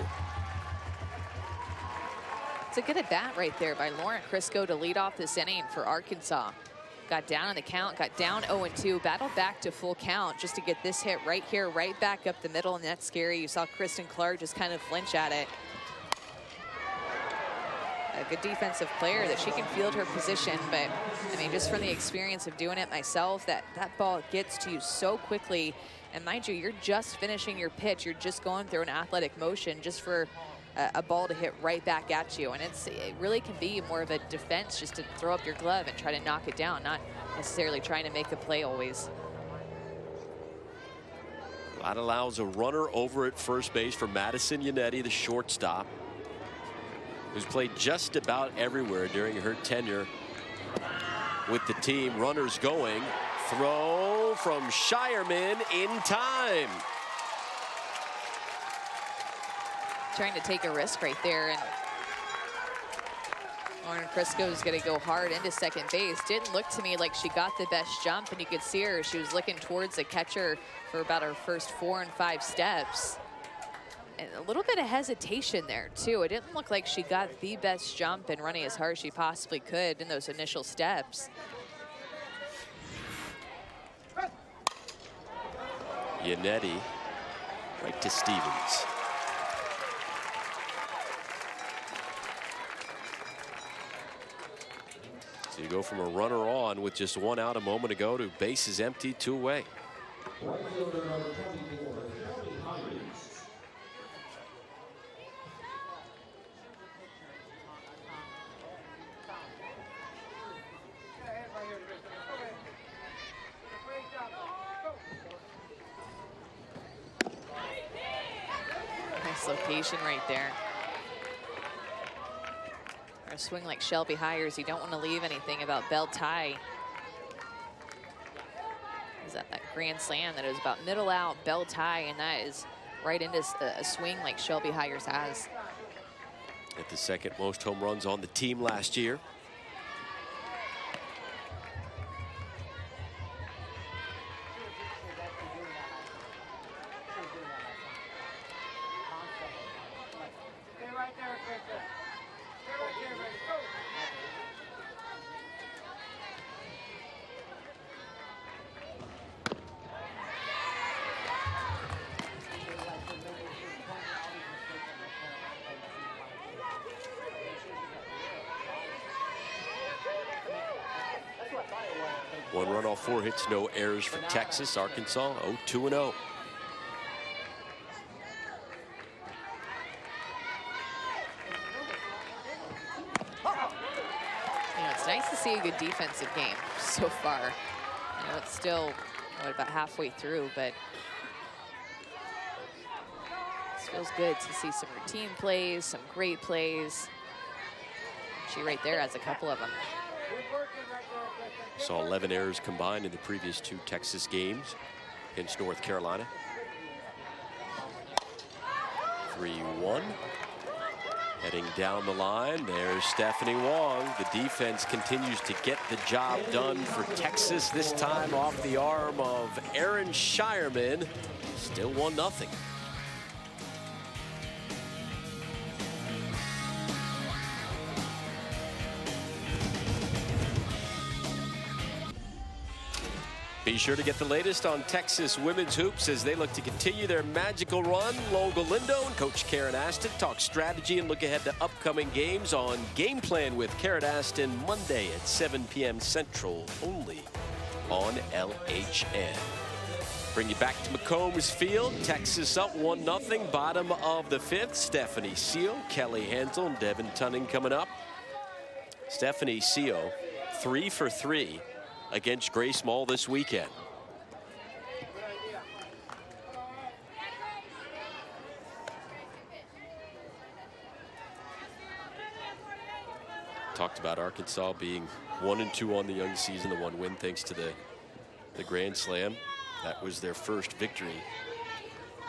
It's a good at bat right there by Lauren Crisco to lead off this inning for Arkansas. Got down on the count, got down 0-2, battled back to full count just to get this hit right here, right back up the middle, and that's scary. You saw Kristen Clark just kind of flinch at it. A good defensive player that she can field her position, but I mean, just from the experience of doing it myself, that ball gets to you so quickly. And mind you, you're just finishing your pitch. You're just going through an athletic motion just for a ball to hit right back at you. And it really can be more of a defense just to throw up your glove and try to knock it down, not necessarily trying to make a play always. That allows a runner over at first base for Madison Yannetti, the shortstop, who's played just about everywhere during her tenure with the team. Runners going. Throw from Shireman in time. Trying to take a risk right there, and Lauren Crisco is going to go hard into second base. Didn't look to me like she got the best jump, and you could see her. She was looking towards the catcher for about her first 4 and 5 steps. And a little bit of hesitation there, too. It didn't look like she got the best jump and running as hard as she possibly could in those initial steps. Yannetti right to Stevens. So you go from a runner on with just 1 out a moment ago to bases empty, 2 away. Nice location right there. Our a swing like Shelby Hires, you don't want to leave anything about Bell Ty. Is that grand slam that is about middle out, Bell Ty, and that is right into a swing like Shelby Hires has. At the second most home runs on the team last year. One run off 4 hits, no errors for Texas. Arkansas 0-2-0. You know, it's nice to see a good defensive game so far. You know, it's still about halfway through, but it feels good to see some routine plays, some great plays. She right there has a couple of them. Saw 11 errors combined in the previous 2 Texas games against North Carolina. 3-1. Heading down the line, there's Stephanie Wong. The defense continues to get the job done for Texas, this time off the arm of Erin Shireman. Still 1-0. Be sure to get the latest on Texas women's hoops as they look to continue their magical run. Lo Galindo and Coach Karen Aston talk strategy and look ahead to upcoming games on Game Plan with Karen Aston Monday at 7 p.m. Central, only on LHN. Bring you back to McCombs Field. Texas up 1-0, bottom of the 5th. Stephanie Seal, Kelly Hansel, and Devin Tunning coming up. Stephanie Seal, 3 for 3. Against Grace Mall this weekend. Talked about Arkansas being 1-2 on the young season, the 1 win thanks to the Grand Slam. That was their first victory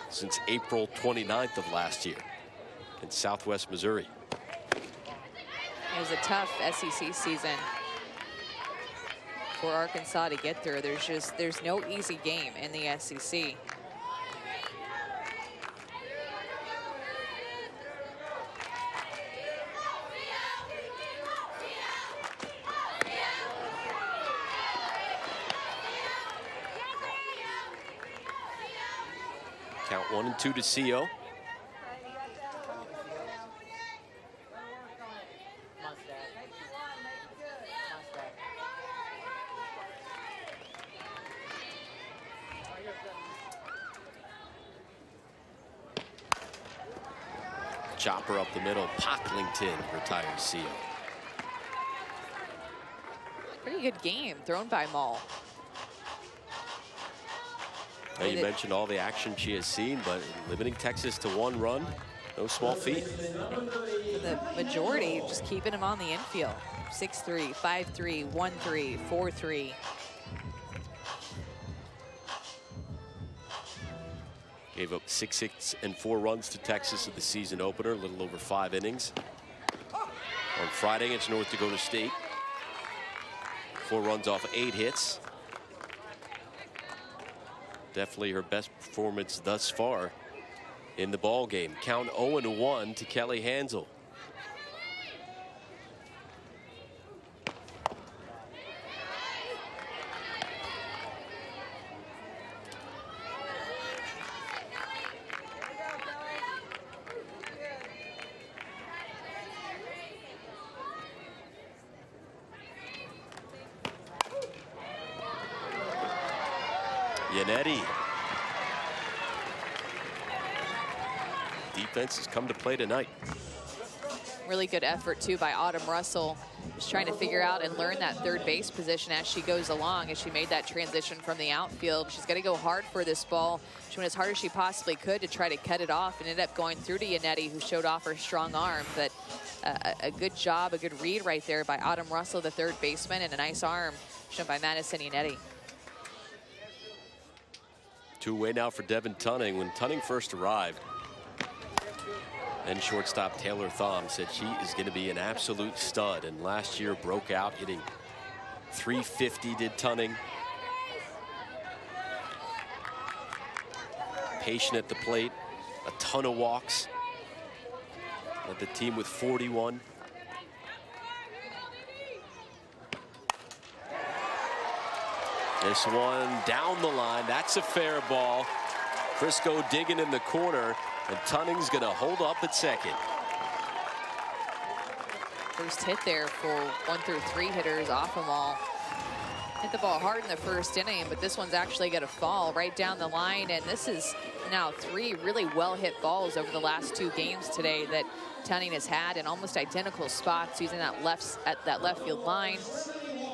since April 29th of last year in Southwest Missouri. It was a tough SEC season for Arkansas to get through. There's no easy game in the SEC. Count 1-2 to CO. Chopper up the middle. Pocklington retires Seal. Pretty good game thrown by Mall. Now you mentioned all the action she has seen, but limiting Texas to 1 run, no small feat. The majority just keeping him on the infield. 6-3, 5-3, 1-3, 4-3. Gave up 6 hits and 4 runs to Texas at the season opener, a little over 5 innings. On Friday against North Dakota State. 4 runs off 8 hits. Definitely her best performance thus far in the ball game. Count 0-1 to Kelly Hansel. Yannetti. Defense has come to play tonight. Really good effort, too, by Autumn Russell. Just trying to figure out and learn that third base position as she goes along, as she made that transition from the outfield. She's got to go hard for this ball. She went as hard as she possibly could to try to cut it off, and ended up going through to Yannetti, who showed off her strong arm. But a good job, a good read right there by Autumn Russell, the third baseman, and a nice arm shown by Madison Yannetti. Two-way now for Devin Tunning. When Tunning first arrived, then shortstop Taylor Thom said she is going to be an absolute stud, and last year broke out hitting .350 did Tunning. Patient at the plate, a ton of walks. Led the team with 41. This one down the line. That's a fair ball. Frisco digging in the corner, and Tunning's going to hold up at second. First hit there for 1 through 3 hitters off them all. Hit the ball hard in the first inning, but this one's actually going to fall right down the line. And this is now 3 really well-hit balls over the last 2 games today that Tunning has had in almost identical spots, using that left field line,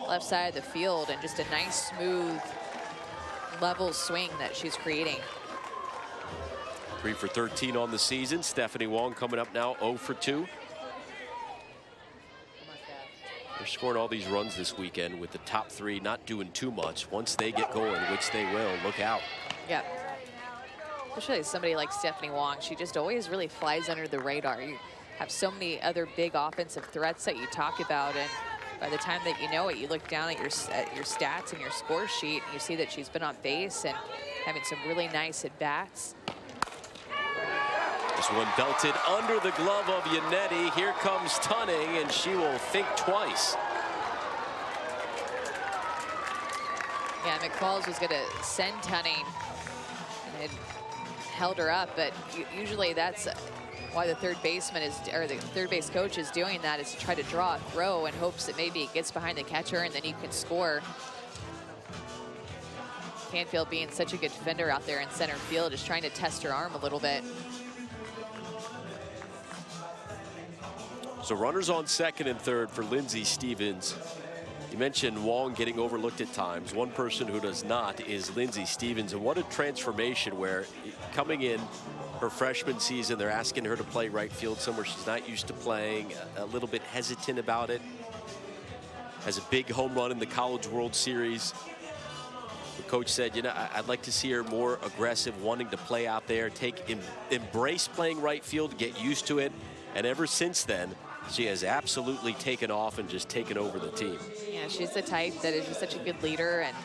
left side of the field, and just a nice, smooth, level swing that she's creating. 3 for 13 on the season. Stephanie Wong coming up now 0 for 2. They're scoring all these runs this weekend with the top 3 not doing too much. Once they get going, which they will, look out. Yeah. Especially somebody like Stephanie Wong. She just always really flies under the radar. You have so many other big offensive threats that you talk about, and by the time that you know it, you look down at your stats and your score sheet, and you see that she's been on base and having some really nice at-bats. This one belted under the glove of Yannetti. Here comes Tunning, and she will think twice. Yeah, McFalls was going to send Tunning and had held her up, but usually that's why the third baseman is, or the third base coach is doing that, is to try to draw a throw in hopes that maybe it gets behind the catcher and then you can score. Canfield, being such a good defender out there in center field, is trying to test her arm a little bit. So runners on second and third for Lindsey Stevens. You mentioned Wong getting overlooked at times. One person who does not is Lindsey Stevens, and what a transformation, where coming in her freshman season, they're asking her to play right field, somewhere she's not used to playing, a little bit hesitant about it. Has a big home run in the College World Series. The coach said, you know, I'd like to see her more aggressive, wanting to play out there, embrace playing right field, get used to it. And ever since then, she has absolutely taken off and just taken over the team. Yeah, she's the type that is just such a good leader and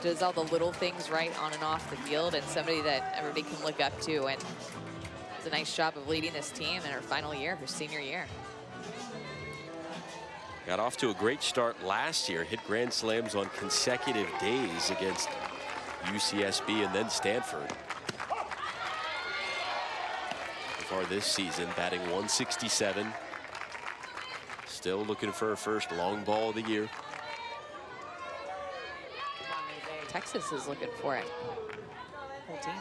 does all the little things right on and off the field, and somebody that everybody can look up to, and does a nice job of leading this team in her final year, her senior year. Got off to a great start last year, hit grand slams on consecutive days against UCSB and then Stanford. So far this season, batting .167. Still looking for her first long ball of the year. Texas is looking for it. Whole team.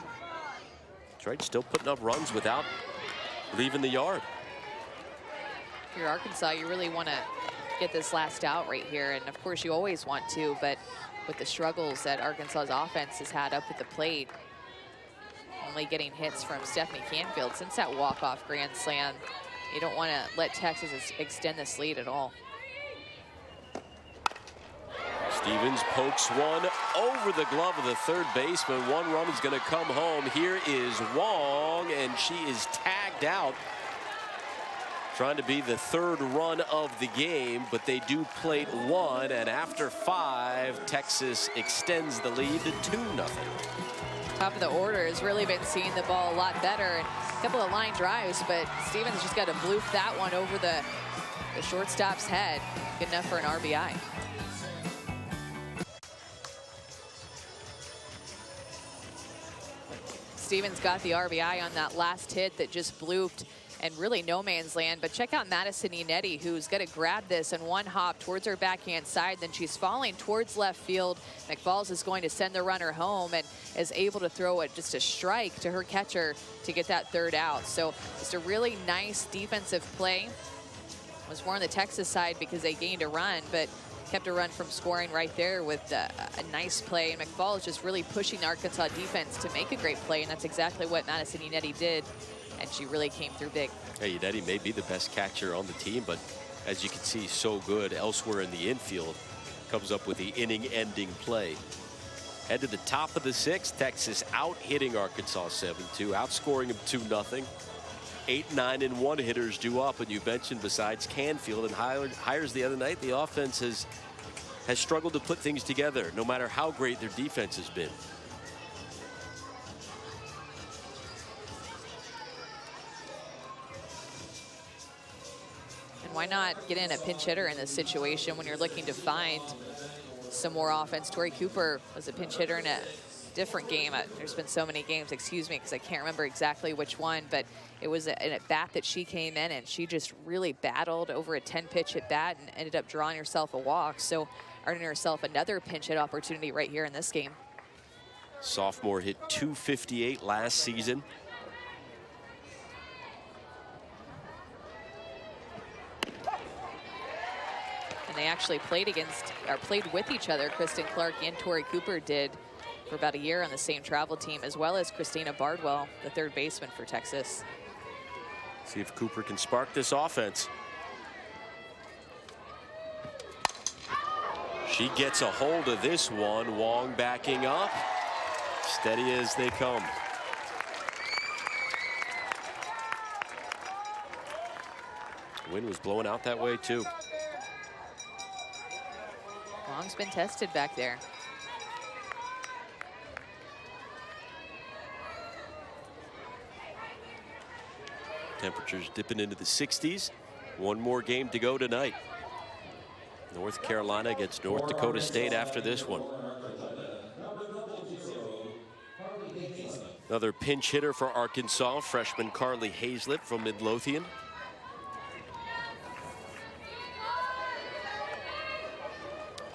That's right, still putting up runs without leaving the yard. If you're Arkansas, you really want to get this last out right here, and of course you always want to, but with the struggles that Arkansas's offense has had up at the plate, only getting hits from Stephanie Canfield since that walk-off grand slam, you don't want to let Texas extend this lead at all. Stevens pokes one over the glove of the third baseman. One run is going to come home. Here is Wong, and she is tagged out. Trying to be the third run of the game, but they do plate 1, and after 5, Texas extends the lead to 2-0. Top of the order has really been seeing the ball a lot better, and a couple of line drives, but Stevens just got to bloof that one over the shortstop's head. Good enough for an RBI. Stevens got the RBI on that last hit that just blooped and really no man's land. But check out Madison Iannetti, who's going to grab this in one hop towards her backhand side. Then she's falling towards left field. McFalls is going to send the runner home and is able to throw it just a strike to her catcher to get that third out. So just a really nice defensive play. It was more on the Texas side because they gained a run, but kept a run from scoring right there with a nice play. And McFalls just really pushing the Arkansas defense to make a great play, and that's exactly what Madison Iannetti did, and she really came through big. Hey, Iannetti may be the best catcher on the team, but as you can see, so good elsewhere in the infield. Comes up with the inning-ending play. Head to the top of the sixth. Texas out hitting Arkansas 7-2, outscoring them 2-0. 8, 9, and 1 hitters due up, and you mentioned besides Canfield and Hires the other night, the offense has struggled to put things together, no matter how great their defense has been. And why not get in a pinch hitter in this situation when you're looking to find some more offense? Tori Cooper was a pinch hitter in a different game. There's been so many games, excuse me, because I can't remember exactly which one, but it was an at-bat that she came in and she just really battled over a 10-pitch at-bat and ended up drawing herself a walk, so earning herself another pinch hit opportunity right here in this game. Sophomore hit .258 last season. And they actually played with each other. Kristen Clark and Tori Cooper did for about a year on the same travel team, as well as Christina Bardwell, the third baseman for Texas. See if Cooper can spark this offense. She gets a hold of this one. Wong backing up. Steady as they come. Wind was blowing out that way too. Wong's been tested back there. Temperatures dipping into the 60s. One more game to go tonight. North Carolina against North Dakota State after this one. Another pinch hitter for Arkansas, freshman Carly Hazlett from Midlothian.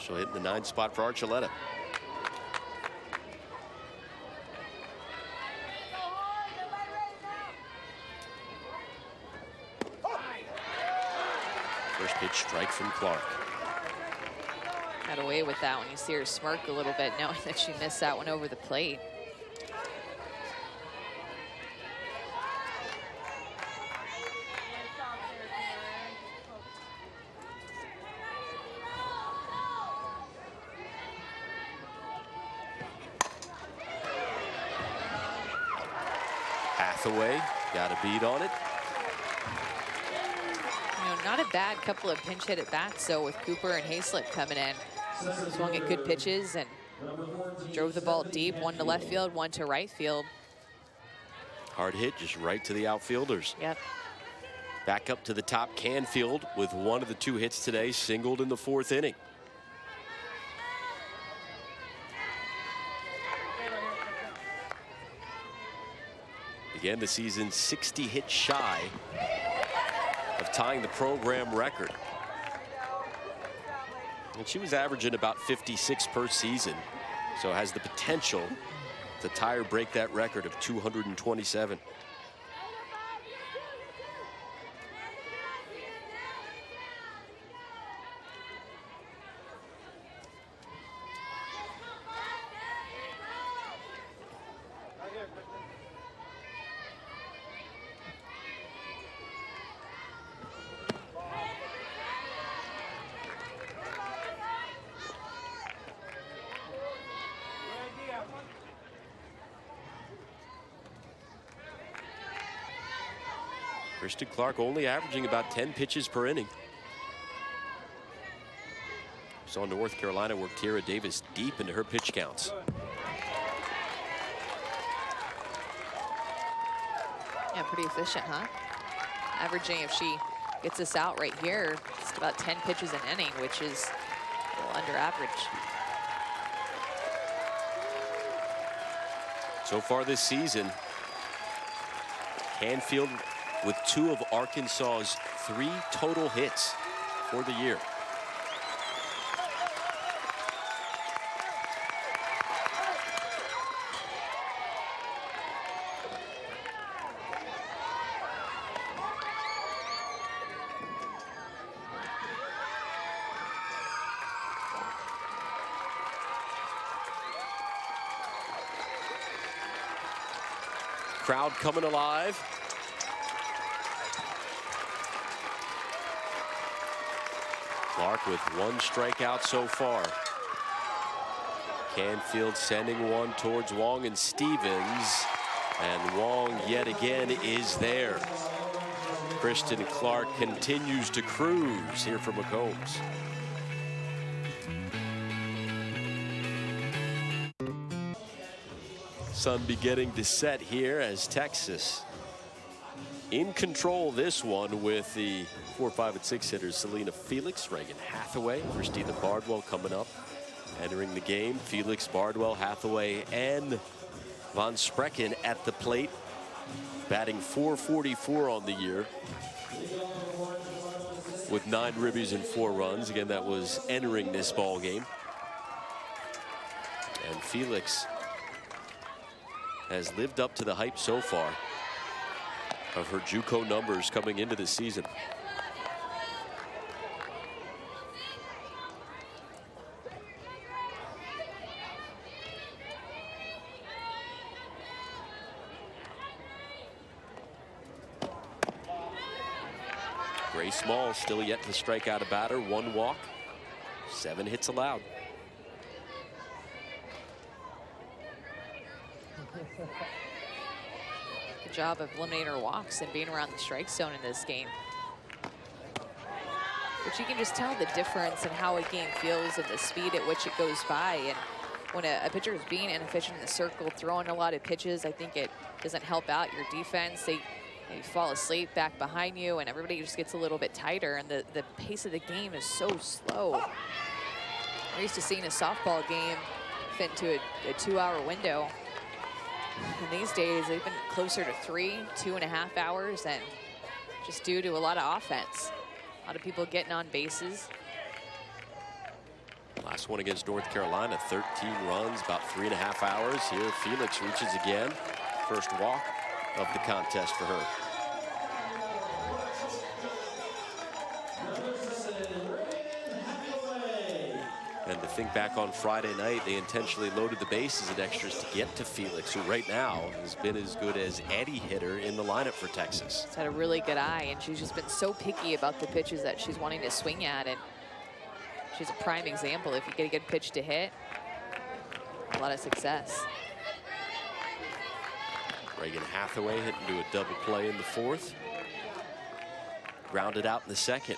She'll hit in the 9 spot for Archuleta. First pitch strike from Clark. Got away with that when you see her smirk a little bit, knowing that she missed that one over the plate. Hathaway got a beat on it. Not a bad couple of pinch hit at bats, though, with Cooper and Hazlett coming in. Swung at good pitches and drove the ball deep, one to left field, one to right field. Hard hit, just right to the outfielders. Yep. Back up to the top, Canfield with one of the 2 hits today, singled in the 4th inning. Again, the season 60 hits shy of tying the program record. And she was averaging about 56 per season, so has the potential to tie or break that record of 227. Kristen Clark only averaging about 10 pitches per inning. Saw North Carolina work Tierra Davis deep into her pitch counts. Yeah, pretty efficient, huh? Averaging, if she gets this out right here, just about 10 pitches an inning, which is a little under average. So far this season, Canfield with 2 of Arkansas's 3 total hits for the year. Crowd coming alive. Clark with 1 strikeout so far. Canfield sending one towards Wong and Stevens. And Wong yet again is there. Kristen Clark continues to cruise here for McCombs. Sun beginning to set here as Texas in control this one with the 4, 5, and 6 hitters. Selena Felix, Reagan Hathaway, Christina Bardwell coming up, entering the game. Felix, Bardwell, Hathaway, and Von Sprecken at the plate, batting .444 on the year with 9 ribbies and 4 runs. Again, that was entering this ball game. And Felix has lived up to the hype so far of her JUCO numbers coming into the season. Grace Small still yet to strike out a batter. 1 walk, 7 hits allowed. Good job of eliminating her walks and being around the strike zone in this game. But you can just tell the difference in how a game feels and the speed at which it goes by. And when a pitcher is being inefficient in the circle, throwing a lot of pitches, I think it doesn't help out your defense. They fall asleep back behind you, and everybody just gets a little bit tighter, and the pace of the game is so slow. We're used to seeing a softball game fit into a 2-hour window. And these days, they've been closer to 3, 2.5 hours, and just due to a lot of offense. A lot of people getting on bases. Last one against North Carolina, 13 runs, about 3.5 hours. Here, Felix reaches again. First walk of the contest for her. And to think back on Friday night, they intentionally loaded the bases and extras to get to Felix, who right now has been as good as any hitter in the lineup for Texas. She's had a really good eye, and she's just been so picky about the pitches that she's wanting to swing at. And she's a prime example. If you get a good pitch to hit, a lot of success. Reagan Hathaway hit into a double play in the 4th. Grounded out in the 2nd.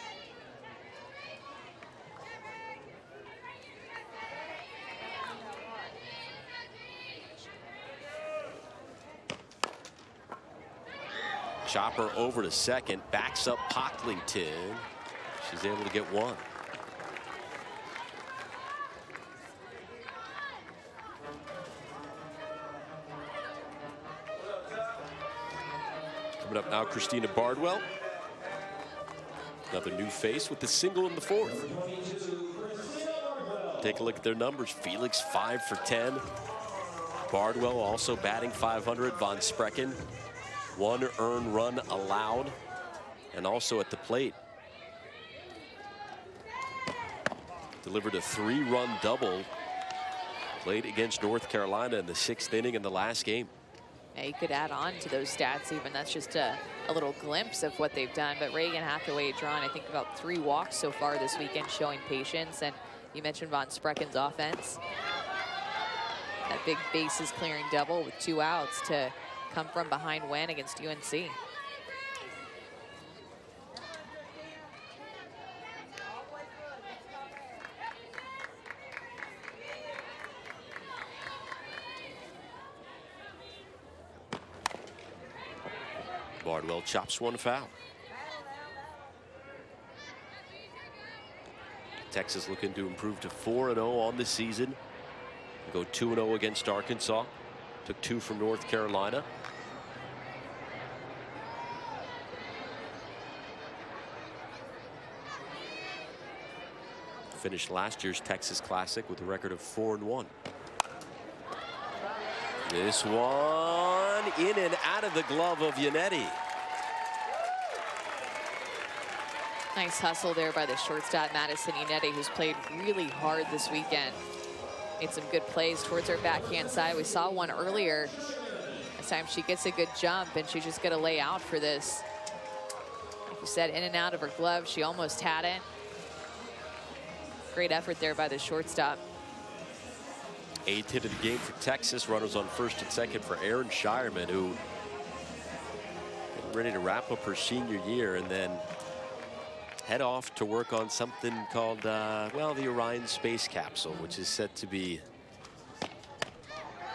Chopper over to 2nd, backs up Pocklington. She's able to get 1. Coming up now, Christina Bardwell. Another new face with the single in the 4th. Take a look at their numbers. Felix 5 for 10. Bardwell also batting .500. Von Sprecken 1 earned run allowed, and also at the plate delivered a 3-run double. Played against North Carolina in the 6th inning in the last game. Yeah, you could add on to those stats even. That's just a little glimpse of what they've done. But Reagan Hathaway drawn, I think, about 3 walks so far this weekend, showing patience. And you mentioned Von Sprecken's offense. That big bases clearing double with 2 outs to come from behind win against UNC. Bardwell chops 1 foul. Texas looking to improve to 4-0 on the season. Go 2-0 against Arkansas. Took 2 from North Carolina. finished last year's Texas Classic with a record of 4-1. This one in and out of the glove of Yannetti. Nice hustle there by the shortstop, Madison Yannetti, who's played really hard this weekend. Made some good plays towards her backhand side. We saw one earlier. This time she gets a good jump, and she's just going to lay out for this. Like you said, in and out of her glove. She almost had it. Great effort there by the shortstop. 8th hit of the game for Texas. Runners on first and second for Erin Shireman, who getting ready to wrap up her senior year and then head off to work on something called, well, the Orion space capsule, which is set to be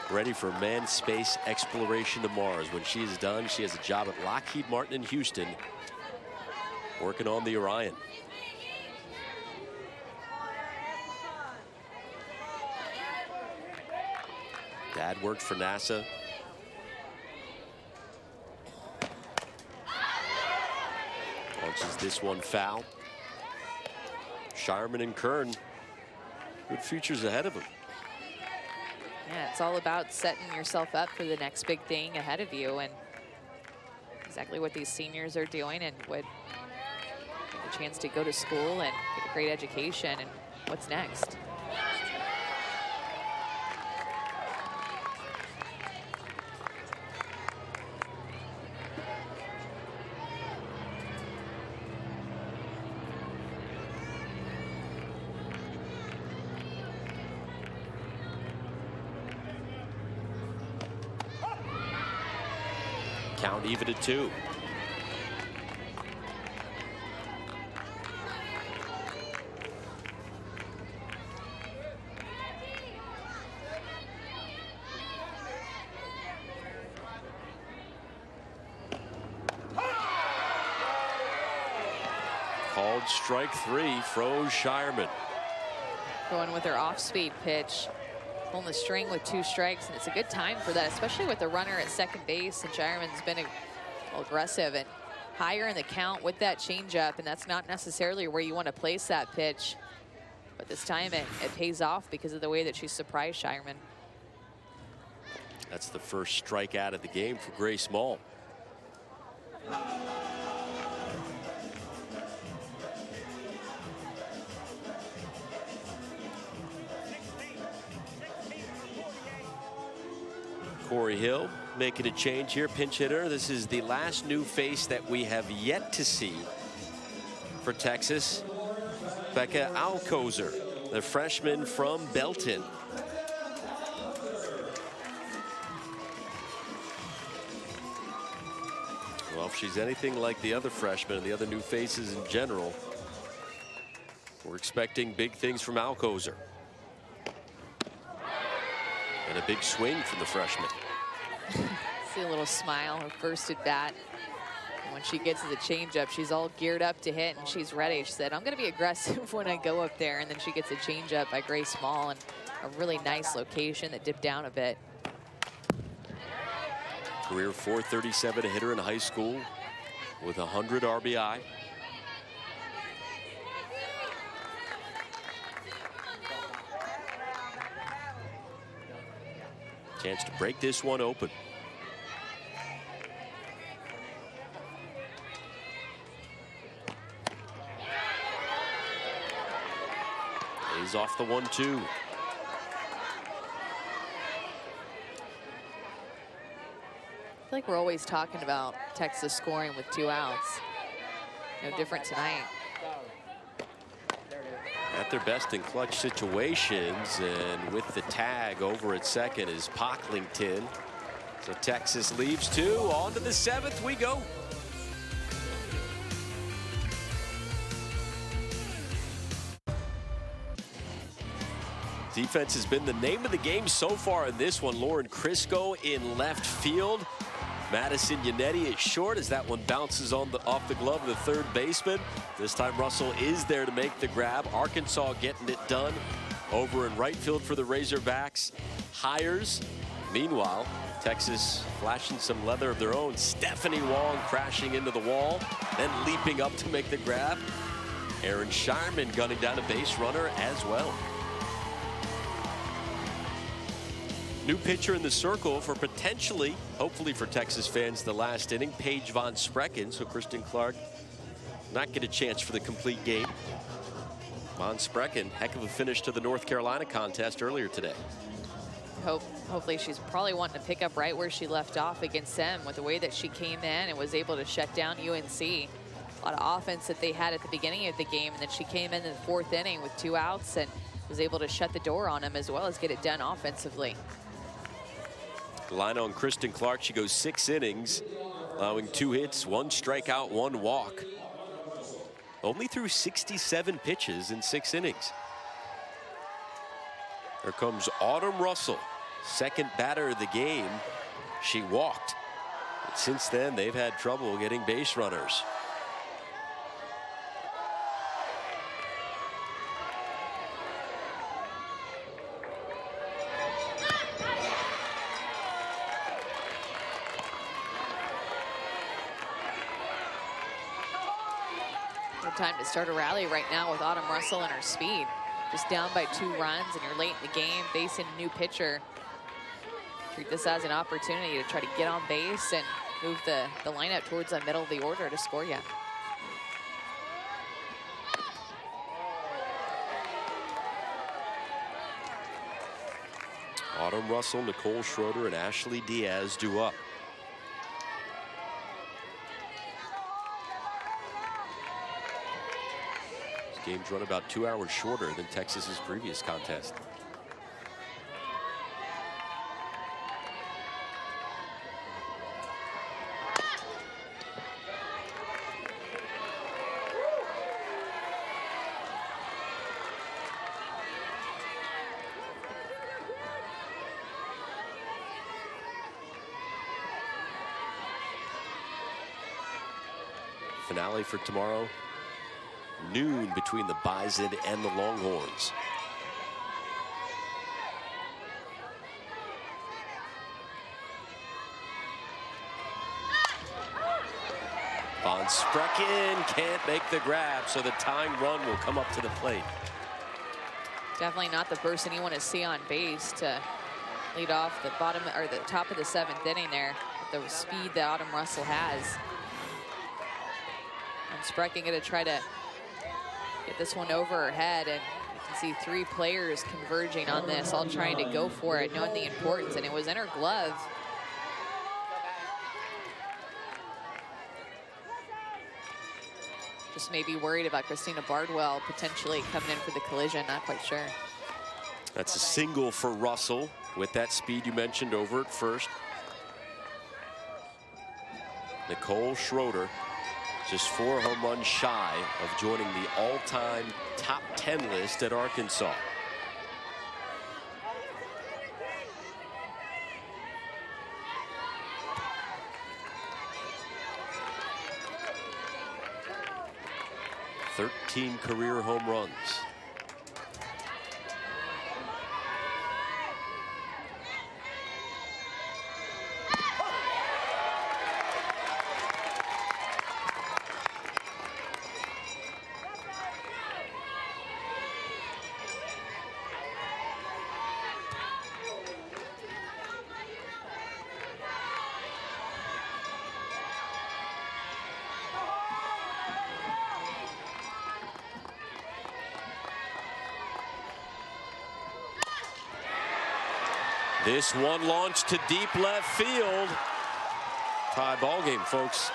ready for manned space exploration to Mars. When she is done, she has a job at Lockheed Martin in Houston working on the Orion. Dad worked for NASA. Launches this one foul. Shireman and Kern, good futures ahead of them. Yeah, it's all about setting yourself up for the next big thing ahead of you, and exactly what these seniors are doing, and what a chance to go to school and get a great education. And what's next? Count even at 2. Called strike 3, froze Shireman. Going with her off-speed pitch. Pulling the string with 2 strikes, and it's a good time for that, especially with the runner at second base. And Shireman's been aggressive and higher in the count with that changeup, and that's not necessarily where you want to place that pitch. But this time it pays off because of the way that she surprised Shireman. That's the first strikeout of the game for Grace Small. Corey Hill making a change here, pinch hitter. This is the last new face that we have yet to see for Texas. Becca Alcozer, the freshman from Belton. Well, if she's anything like the other freshmen and the other new faces in general, we're expecting big things from Alcozer. And a big swing from the freshman. See a little smile, her first at bat. And when she gets to the changeup, she's all geared up to hit, and she's ready. She said, I'm going to be aggressive when I go up there. And then she gets a changeup by Grace Small, and a really nice location that dipped down a bit. Career .437 hitter in high school with 100 RBI. Chance to break this one open. He's off the 1-2. I feel like we're always talking about Texas scoring with 2 outs. No different tonight. At their best in clutch situations, and with the tag over at second is Pocklington. So Texas leaves 2. On to the 7th we go. Defense has been the name of the game so far in this one. Lauren Crisco in left field. Madison Yannetti is short as that one bounces off the glove of the third baseman. This time Russell is there to make the grab. Arkansas getting it done over in right field for the Razorbacks. Hires. Meanwhile, Texas flashing some leather of their own. Stephanie Wong crashing into the wall, then leaping up to make the grab. Aaron Shireman gunning down a base runner as well. New pitcher in the circle for potentially, hopefully for Texas fans, the last inning, Paige Von Sprecken. So Kristen Clark not get a chance for the complete game. Von Sprecken, heck of a finish to the North Carolina contest earlier today. Hopefully she's probably wanting to pick up right where she left off against them with the way that she came in and was able to shut down UNC. A lot of offense that they had at the beginning of the game, and then she came in the 4th inning with 2 outs and was able to shut the door on them as well as get it done offensively. The line on Kristen Clark, she goes 6 innings, allowing 2 hits, 1 strikeout, 1 walk. Only threw 67 pitches in 6 innings. Here comes Autumn Russell, second batter of the game. She walked. But since then, they've had trouble getting base runners. Time to start a rally right now with Autumn Russell and her speed. Just down by 2 runs and you're late in the game facing a new pitcher. Treat this as an opportunity to try to get on base and move the lineup towards the middle of the order to score you. Autumn Russell, Nicole Schroeder, and Ashley Diaz due up. Games run about 2 hours shorter than Texas's previous contest. Finale for tomorrow. Noon between the Bison and the Longhorns. Von Sprecken can't make the grab, so the tying run will come up to the plate. Definitely not the person you want to see on base to lead off the bottom or the top of the 7th inning there with the speed that Autumn Russell has. And Sprecken going to try to get this one over her head, and you can see 3 players converging on this, all trying to go for it, knowing the importance, and it was in her glove. Just maybe worried about Christina Bardwell potentially coming in for the collision, not quite sure. That's a single for Russell with that speed you mentioned over at first. Nicole Schroeder, just 4 home runs shy of joining the all-time top 10 list at Arkansas. "13 career home runs." This one launched to deep left field. Tie ball game, folks.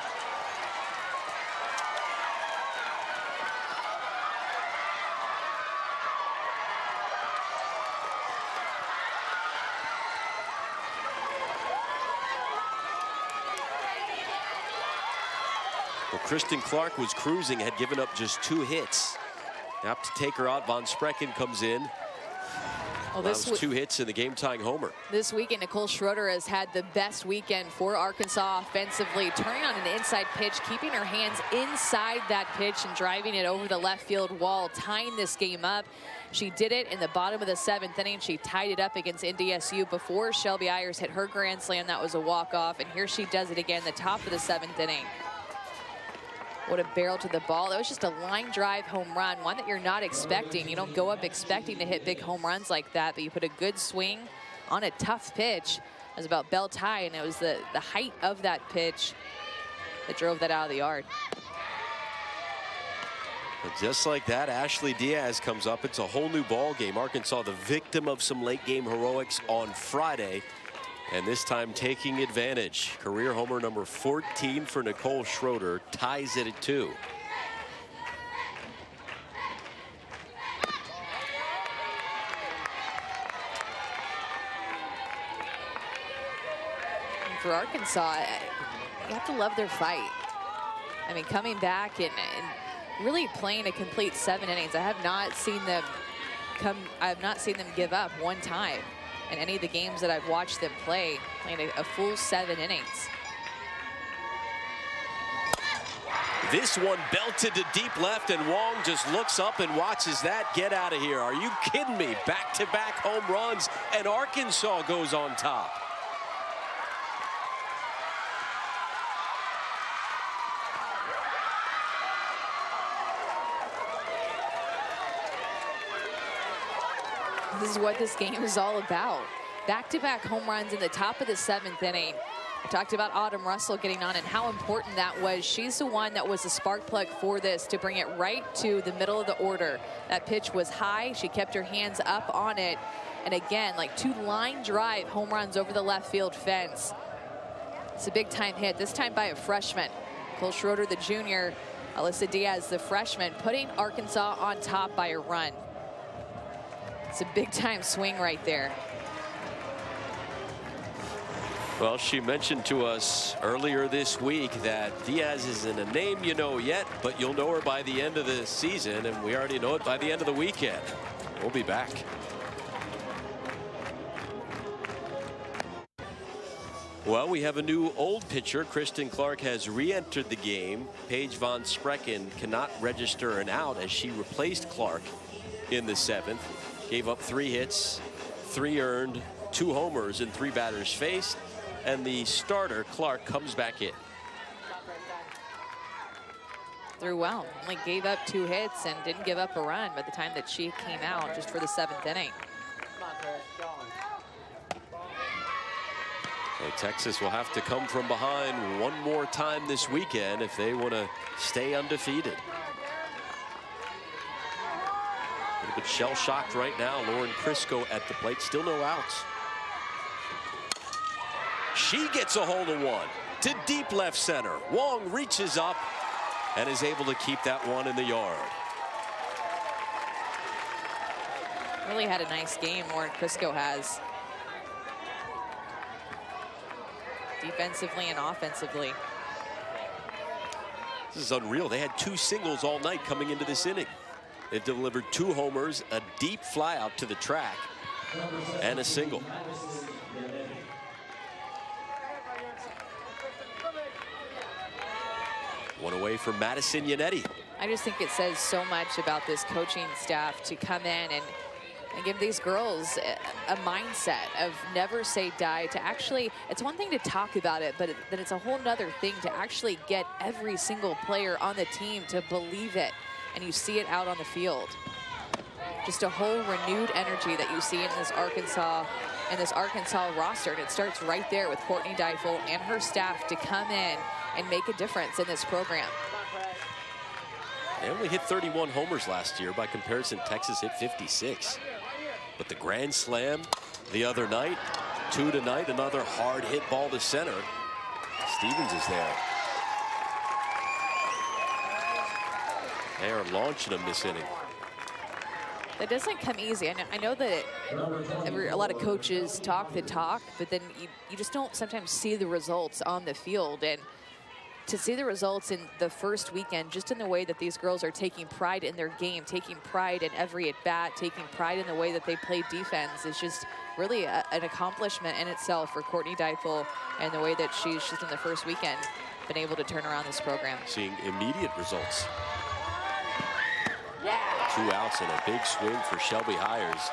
Well, Kristen Clark was cruising, had given up just 2 hits. Now to take her out, Von Sprecken comes in. Well, this 2 hits in the game-tying homer. This weekend, Nicole Schroeder has had the best weekend for Arkansas offensively, turning on an inside pitch, keeping her hands inside that pitch and driving it over the left field wall, tying this game up. She did it in the bottom of the 7th inning. She tied it up against NDSU before Shelby Ayers hit her grand slam. That was a walk-off, and here she does it again, the top of the 7th inning. What a barrel to the ball. That was just a line drive home run, one that you're not expecting. You don't go up expecting to hit big home runs like that, but you put a good swing on a tough pitch. It was about belt high, and it was the height of that pitch that drove that out of the yard. But just like that, Ashley Diaz comes up. It's a whole new ball game. Arkansas, the victim of some late game heroics on Friday, and this time taking advantage. Career homer number 14 for Nicole Schroeder, ties it at 2. And for Arkansas, you have to love their fight. I mean, coming back and really playing a complete 7 innings. I have not seen them give up one time in any of the games that I've watched them play, playing a full 7 innings. This one belted to deep left, and Wong just looks up and watches that get out of here. Are you kidding me? Back-to-back home runs, and Arkansas goes on top. This is what this game is all about. Back-to-back home runs in the top of the 7th inning. I talked about Autumn Russell getting on and how important that was. She's the one that was the spark plug for this, to bring it right to the middle of the order. That pitch was high. She kept her hands up on it. And again, like 2 line drive home runs over the left field fence. It's a big time hit, this time by a freshman. Cole Schroeder, the junior, Alyssa Diaz, the freshman, putting Arkansas on top by a run. It's a big time swing right there. Well, she mentioned to us earlier this week that Diaz isn't a name you know yet, but you'll know her by the end of the season, and we already know it by the end of the weekend. We'll be back. Well, we have a new old pitcher. Kristen Clark has re-entered the game. Paige Von Sprecken cannot register an out as she replaced Clark in the 7th. Gave up 3 hits, 3 earned, 2 homers, and 3 batters faced. And the starter, Clark, comes back in. Threw well. Only gave up 2 hits and didn't give up a run by the time that she came out, just for the 7th inning. So Texas will have to come from behind one more time this weekend if they want to stay undefeated. A little bit shell-shocked right now. Lauren Crisco at the plate. Still no outs. She gets a hold of one to deep left center. Wong reaches up and is able to keep that one in the yard. Really had a nice game, Lauren Crisco has. Defensively and offensively. This is unreal. They had 2 singles all night coming into this inning. They've delivered 2 homers, a deep fly out to the track, and a single. One away from Madison Yannetti. I just think it says so much about this coaching staff to come in and give these girls a mindset of never say die. To actually, it's one thing to talk about it, but that it's a whole nother thing to actually get every single player on the team to believe it. And you see it out on the field. Just a whole renewed energy that you see in this Arkansas roster. And it starts right there with Courtney Deifel and her staff to come in and make a difference in this program. They only hit 31 homers last year. By comparison, Texas hit 56. But the grand slam the other night, 2 tonight, another hard hit ball to center. Stevens is there. They are launching them this inning. That doesn't come easy. I know that a lot of coaches talk the talk, but then you just don't sometimes see the results on the field. And to see the results in the first weekend, just in the way that these girls are taking pride in their game, taking pride in every at-bat, taking pride in the way that they play defense, is just really an accomplishment in itself for Courtney Deifel and the way that she's just in the first weekend been able to turn around this program. Seeing immediate results. 2 outs and a big swing for Shelby Hires.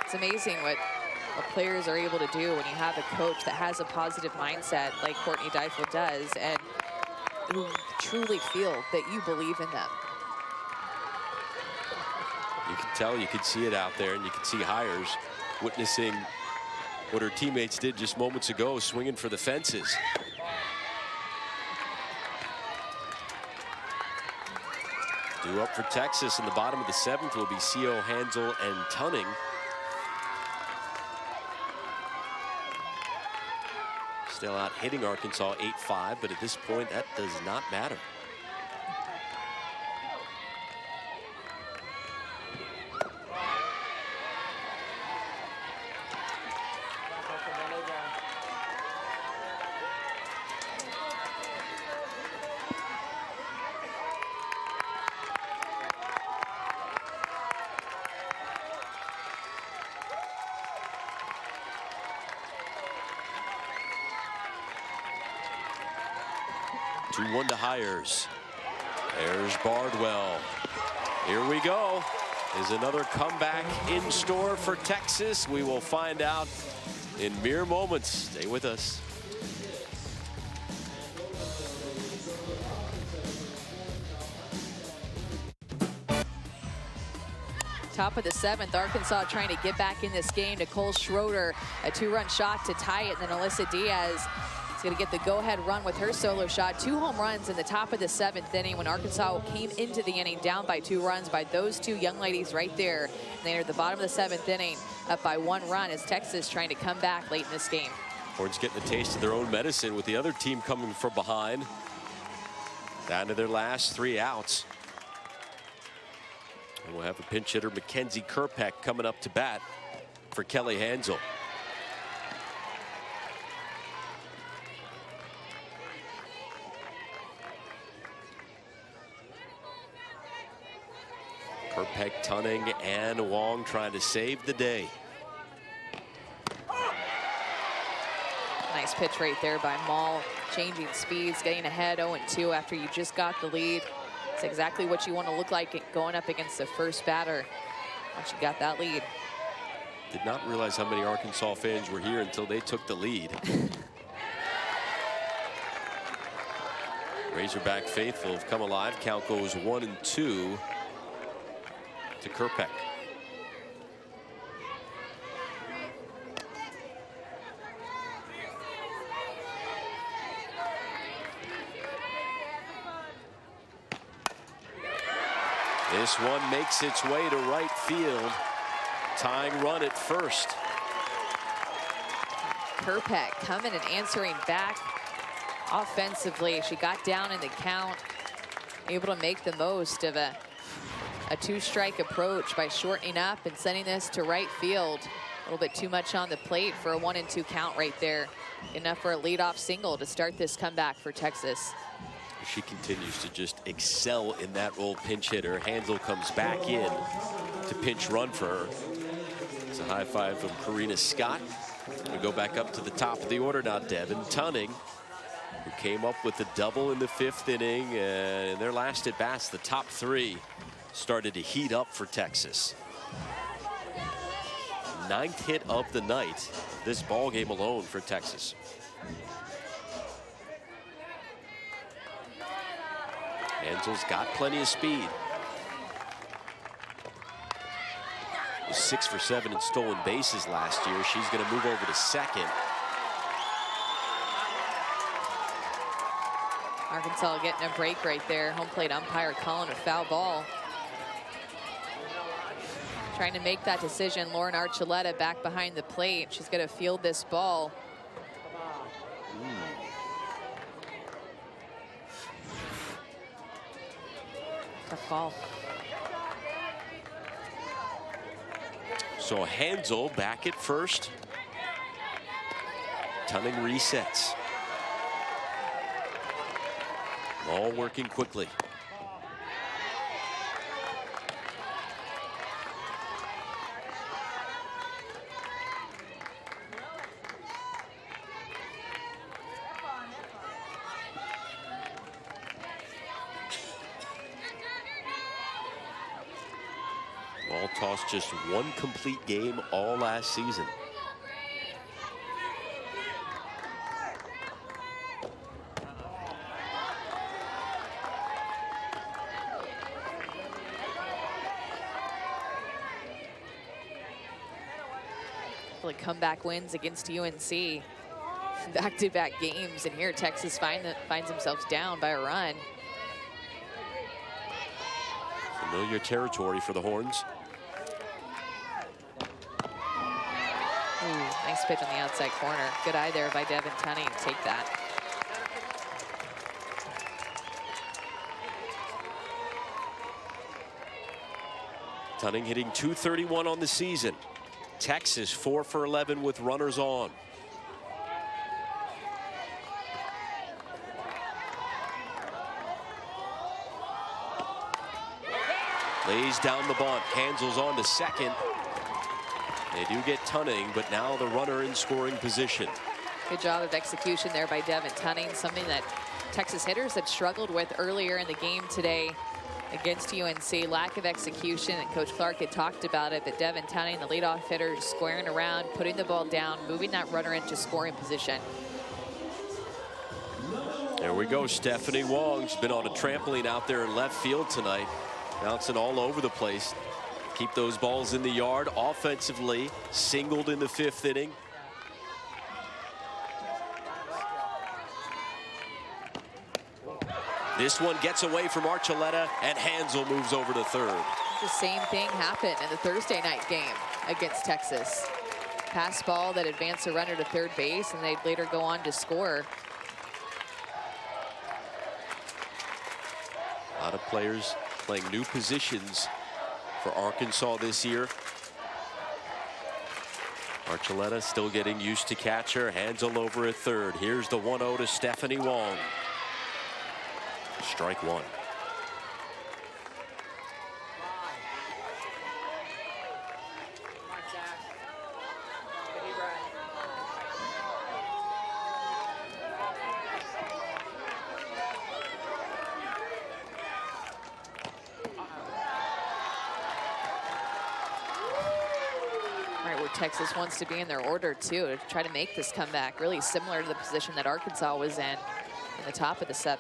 It's amazing what players are able to do when you have a coach that has a positive mindset like Courtney Deifel does. And who truly feel that you believe in them. You can tell, you can see it out there, and you can see Hires witnessing what her teammates did just moments ago, swinging for the fences. Due up for Texas in the bottom of the 7th will be Co, Hansel, and Tunning. Still out hitting Arkansas 8-5, but at this point that does not matter. One to Hires. There's Bardwell. Here we go. Is another comeback in store for Texas? We will find out in mere moments. Stay with us. Top of the 7th, Arkansas trying to get back in this game. Nicole Schroeder, a 2-run shot to tie it, and then Alyssa Diaz is going to get the go-ahead run with her solo shot. 2 home runs in the top of the 7th inning when Arkansas came into the inning down by 2 runs by those 2 young ladies right there. And they entered the bottom of the 7th inning up by 1 run as Texas trying to come back late in this game. Horns getting a taste of their own medicine with the other team coming from behind. Down to their last 3 outs. And we'll have a pinch hitter, Mackenzie Kerpeck, coming up to bat for Kelly Hansel. Kerpeck, Tunning, and Wong trying to save the day. Nice pitch right there by Maul, changing speeds, getting ahead 0-2 after you just got the lead. It's exactly what you want to look like going up against the first batter once you got that lead. Did not realize how many Arkansas fans were here until they took the lead. Razorback faithful have come alive. Count goes 1-2 to Kerpeck. This one makes its way to right field. Tying run at first. Kerpeck coming and answering back offensively. She got down in the count, able to make the most of a 2-strike approach by shortening up and sending this to right field. A little bit too much on the plate for a 1-2 count right there. Enough for a leadoff single to start this comeback for Texas. She continues to just excel in that role, pinch hitter. Hansel comes back in to pinch run for her. It's a high five from Karina Scott. We go back up to the top of the order now. Devin Tunning, who came up with the double in the 5th inning. And their last at bats, the top 3, started to heat up for Texas. 9th hit of the night, this ball game alone for Texas. Hansel's got plenty of speed. Was 6 for 7 in stolen bases last year. She's going to move over to second. Arkansas getting a break right there. Home plate umpire calling a foul ball. Trying to make that decision. Lauren Archuleta back behind the plate. She's going to field this ball. Tough call. So Hansel back at first. Tunning resets. All working quickly. Ball tossed just 1 complete game all last season. couple of comeback wins against UNC. Back-to-back games, and here Texas finds themselves down by a run. Familiar territory for the Horns. Ooh, nice pitch on the outside corner. Good eye there by Devin Tunney to take that. Tunney hitting .231 on the season. Texas 4 for 11 with runners on. Lays down the bunt. Hansel's on to second. They do get Tunney, but now the runner in scoring position. Good job of execution there by Devin Tunney, something that Texas hitters had struggled with earlier in the game today against UNC. Lack of execution, and Coach Clark had talked about it, but Devin Tunney, the leadoff hitter, squaring around, putting the ball down, moving that runner into scoring position. There we go. Stephanie Wong. She's been on a trampoline out there in left field tonight, bouncing all over the place. Keep those balls in the yard. Offensively, singled in the 5th inning. This one gets away from Archuleta, and Hansel moves over to third. The same thing happened in the Thursday night game against Texas. Pass ball that advanced a runner to third base, and they'd later go on to score. A lot of players playing new positions for Arkansas this year. Archuleta still getting used to catcher. Hansel over at third. Here's the 1-0 to Stephanie Wong. Strike one. Texas wants to be in their order too to try to make this comeback, really similar to the position that Arkansas was in the top of the 7th.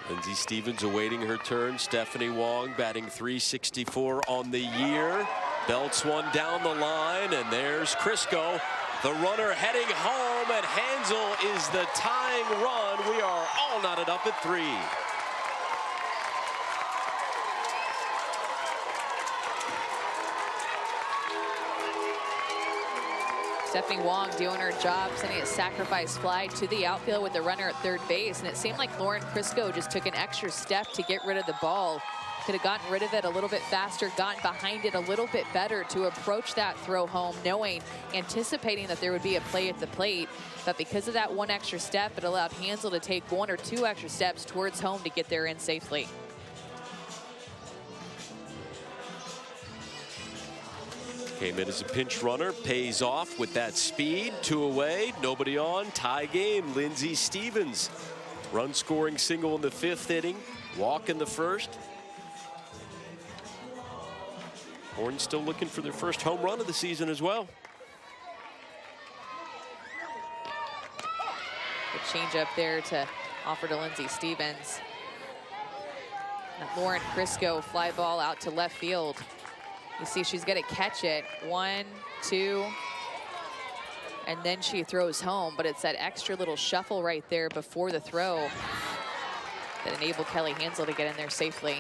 Lindsey Stevens awaiting her turn. Stephanie Wong batting .364 on the year. Belts one down the line, and there's Crisco, the runner heading home, and Hansel is the tying run. We are all knotted up at 3. Stephanie Wong doing her job, sending a sacrifice fly to the outfield with the runner at third base. And it seemed like Lauren Crisco just took an extra step to get rid of the ball. Could have gotten rid of it a little bit faster, gotten behind it a little bit better to approach that throw home, anticipating that there would be a play at the plate. But because of that one extra step, it allowed Hansel to take 1 or 2 extra steps towards home to get there in safely. Came in as a pinch runner, pays off with that speed. 2 away, nobody on, tie game. Lindsey Stevens, run scoring single in the 5th inning, walk in the 1st. Horns still looking for their first home run of the season as well. Good change up there to offer to Lindsey Stevens. And Lauren Crisco fly ball out to left field. You see she's going to catch it. 1, 2, and then she throws home. But it's that extra little shuffle right there before the throw that enabled Kelly Hansel to get in there safely.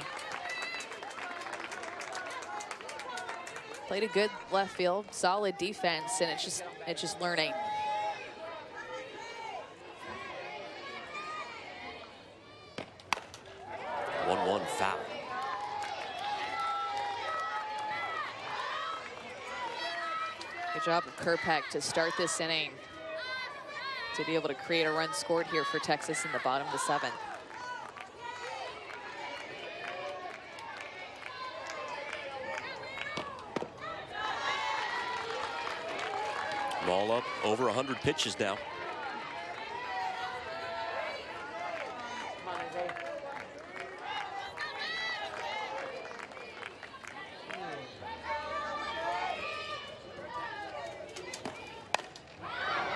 Played a good left field, solid defense, and it's just learning. One foul. Good job of Kerpeck to start this inning to be able to create a run scored here for Texas in the bottom of the 7th. All up over 100 pitches now.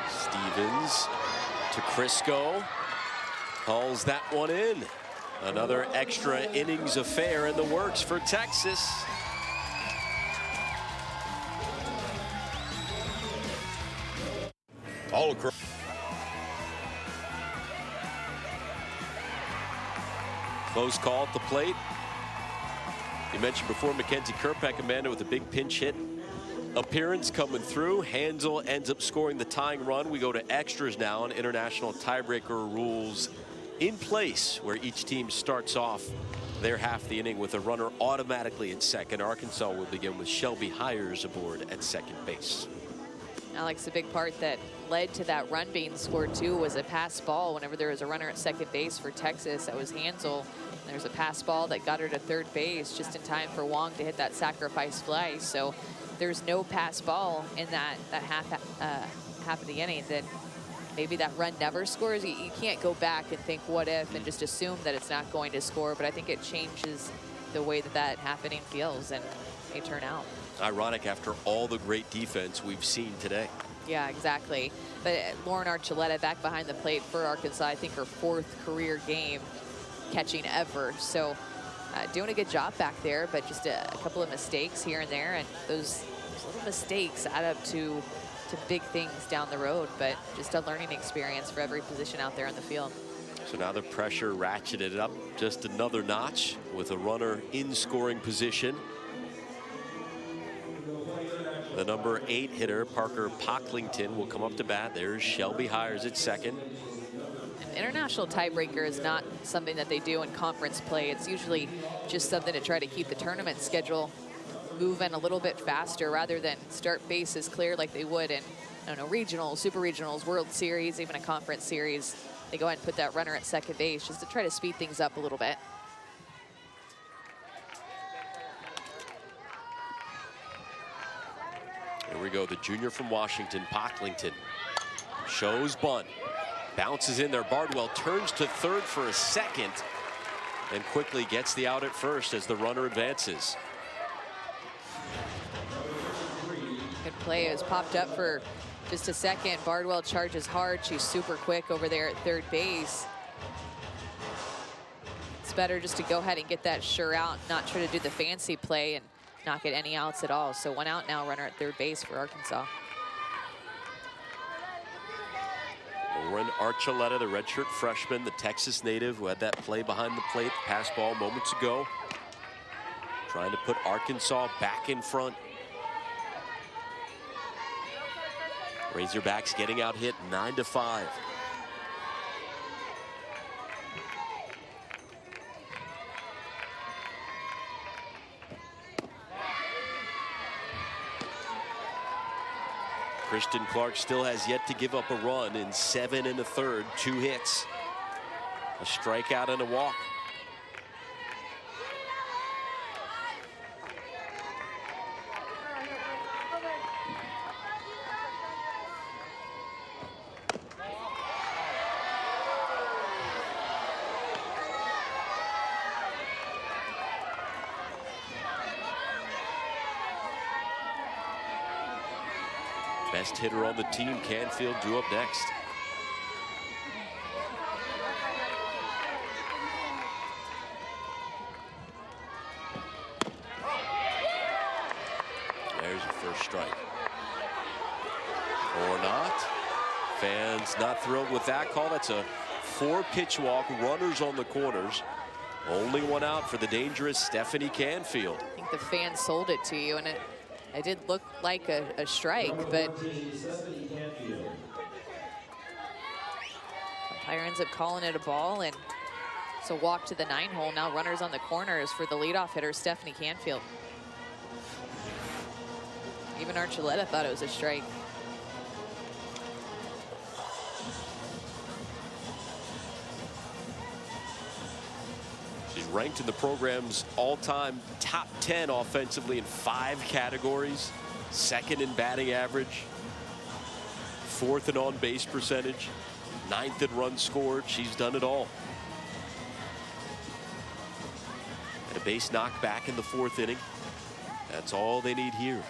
Stevens to Crisco, calls that one in. Another extra innings affair in the works for Texas. All across. Close call at the plate. You mentioned before Mackenzie Kirkpatrick, Amanda, with a big pinch hit appearance coming through. Hansel ends up scoring the tying run. We go to extras now, and international tiebreaker rules in place, where each team starts off their half the inning with a runner automatically at second. Arkansas will begin with Shelby Hires aboard at second base. Alex, a big part that led to that run being scored too was a pass ball. Whenever there was a runner at second base for Texas, that was Hansel. There's a pass ball that got her to third base just in time for Wong to hit that sacrifice fly. So there's no pass ball in that half of the inning. That maybe that run never scores. You can't go back and think what if and just assume that it's not going to score. But I think it changes the way that happening feels and may turn out. Ironic after all the great defense we've seen today. Yeah, exactly. But Lauren Archuleta back behind the plate for Arkansas, I think her 4th career game catching ever. So doing a good job back there, but just a couple of mistakes here and there. And those little mistakes add up to big things down the road, but just a learning experience for every position out there in the field. So now the pressure ratcheted up just another notch with a runner in scoring position. The number 8 hitter, Parker Pocklington, will come up to bat. There's Shelby Hires at second. An international tiebreaker is not something that they do in conference play. It's usually just something to try to keep the tournament schedule moving a little bit faster rather than start bases clear like they would in, I don't know, regionals, super regionals, World Series, even a conference series. They go ahead and put that runner at second base just to try to speed things up a little bit. Here we go, the junior from Washington, Pocklington. Shows bunt. Bounces in there. Bardwell turns to third for a second and quickly gets the out at first as the runner advances. Good play. It was popped up for just a second. Bardwell charges hard. She's super quick over there at third base. It's better just to go ahead and get that sure out, not try to do the fancy play and not get any outs at all. So 1 out now, runner at third base for Arkansas. Lauren Archuleta, the redshirt freshman, the Texas native who had that play behind the plate, pass ball moments ago. Trying to put Arkansas back in front. Razorbacks getting out hit 9-5. Kristen Clark still has yet to give up a run in 7 1/3, 2 hits, a strikeout and a walk. Best hitter on the team, Canfield, due up next. There's your first strike. Or not. Fans not thrilled with that call. That's a 4-pitch walk, runners on the corners. Only 1 out for the dangerous Stephanie Canfield. I think the fans sold it to you, and it did look like a strike, but umpire ends up calling it a ball, and it's a walk to the 9-hole. Now runners on the corners for the leadoff hitter, Stephanie Canfield. Even Archuleta thought it was a strike. She's ranked in the program's all-time top 10 offensively in 5 categories. 2nd in batting average, 4th in on-base percentage, 9th in runs scored. She's done it all. And a base knock back in the 4th inning. That's all they need here.